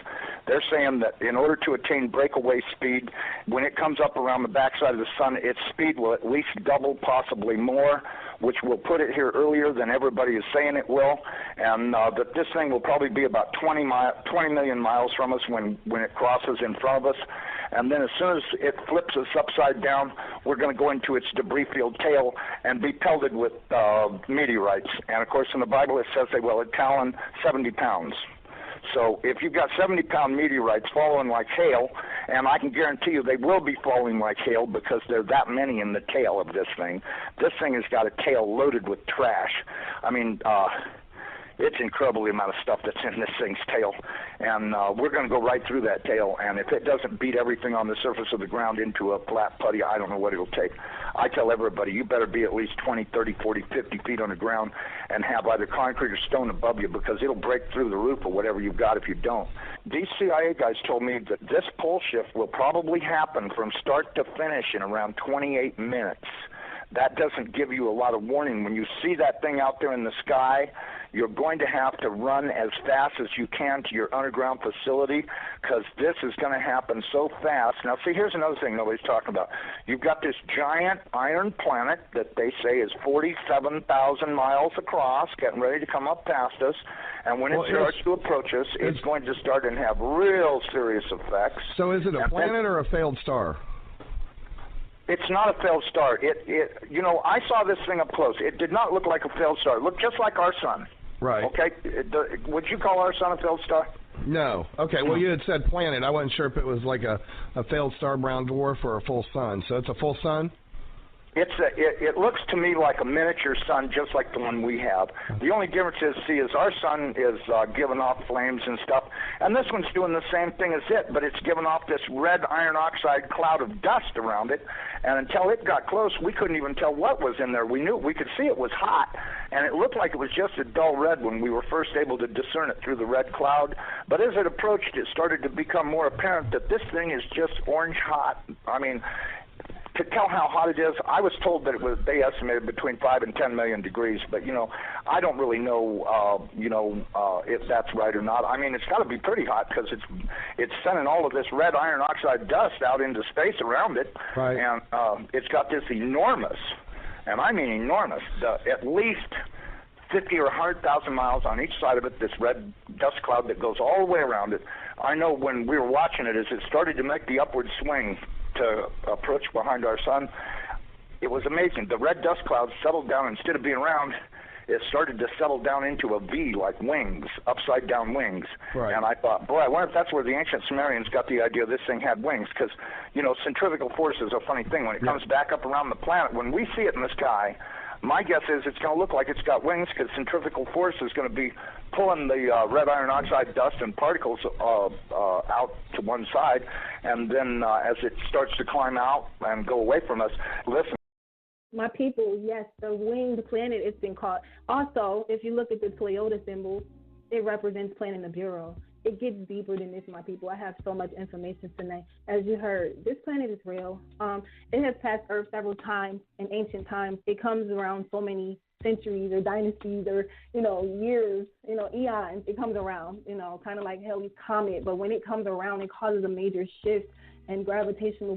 Speaker 6: They're saying that in order to attain breakaway speed, when it comes up around the backside of the sun, its speed will at least double, possibly more, which will put it here earlier than everybody is saying it will, and that this thing will probably be about 20 million miles from us when it crosses in front of us. And then as soon as it flips us upside down, we're going to go into its debris-filled tail and be pelted with meteorites. And, of course, in the Bible it says they will talon 70 pounds. So if you've got 70-pound meteorites falling like hail, and I can guarantee you they will be falling like hail because there are that many in the tail of this thing. This thing has got a tail loaded with trash. I mean, It's incredible the amount of stuff that's in this thing's tail. And we're going to go right through that tail. And if it doesn't beat everything on the surface of the ground into a flat putty, I don't know what it'll take. I tell everybody, you better be at least 20, 30, 40, 50 feet on the ground and have either concrete or stone above you, because it'll break through the roof or whatever you've got if you don't. These CIA guys told me that this pole shift will probably happen from start to finish in around 28 minutes. That doesn't give you a lot of warning. When you see that thing out there in the sky, you're going to have to run as fast as you can to your underground facility, because this is going to happen so fast. Now, see, here's another thing nobody's talking about. You've got this giant iron planet that they say is 47,000 miles across, getting ready to come up past us, and when it starts to approach us, it's going to start and have real serious effects.
Speaker 8: So is it a planet or a failed star?
Speaker 6: It's not a failed star. You know, I saw this thing up close. It did not look like a failed star. It looked just like our sun.
Speaker 8: Right.
Speaker 6: Okay. Would you call our sun a failed star?
Speaker 8: No. Okay. Well, you had said planet. I wasn't sure if it was like a failed star brown dwarf or a full sun. So it's a full sun?
Speaker 6: It looks to me like a miniature sun, just like the one we have. The only difference is our sun is giving off flames and stuff, and this one's doing the same thing as it, but it's giving off this red iron oxide cloud of dust around it, and until it got close, we couldn't even tell what was in there. We could see it was hot, and it looked like it was just a dull red when we were first able to discern it through the red cloud, but as it approached, it started to become more apparent that this thing is just orange hot. I mean, to tell how hot it is, I was told that they estimated between 5 and 10 million degrees, but, you know, I don't really know, if that's right or not. I mean, it's got to be pretty hot, because it's sending all of this red iron oxide dust out into space around it,
Speaker 8: right.
Speaker 6: And it's got this enormous, and I mean enormous, at least 50 or 100,000 miles on each side of it, this red dust cloud that goes all the way around it. I know when we were watching it, as it started to make the upward swing to approach behind our sun, it was amazing. The red dust cloud settled down. Instead of being round, it started to settle down into a V, like wings, upside down wings.
Speaker 8: Right.
Speaker 6: And I thought, boy, I wonder if that's where the ancient Sumerians got the idea this thing had wings, because, you know, centrifugal force is a funny thing. When it comes back up around the planet, when we see it in the sky, my guess is it's going to look like it's got wings, because centrifugal force is going to be pulling the red iron oxide dust and particles out to one side, and then as it starts to climb out and go away from us, listen.
Speaker 1: My people, yes, the winged planet it's been called. Also, if you look at the Toyota symbol, it represents planet Nibiru. It gets deeper than this, my people. I have so much information tonight. As you heard, this planet is real. It has passed Earth several times in ancient times. It comes around so many centuries or dynasties or, you know, years, you know, eons. It comes around, you know, kind of like Halley's Comet. But when it comes around, it causes a major shift and gravitational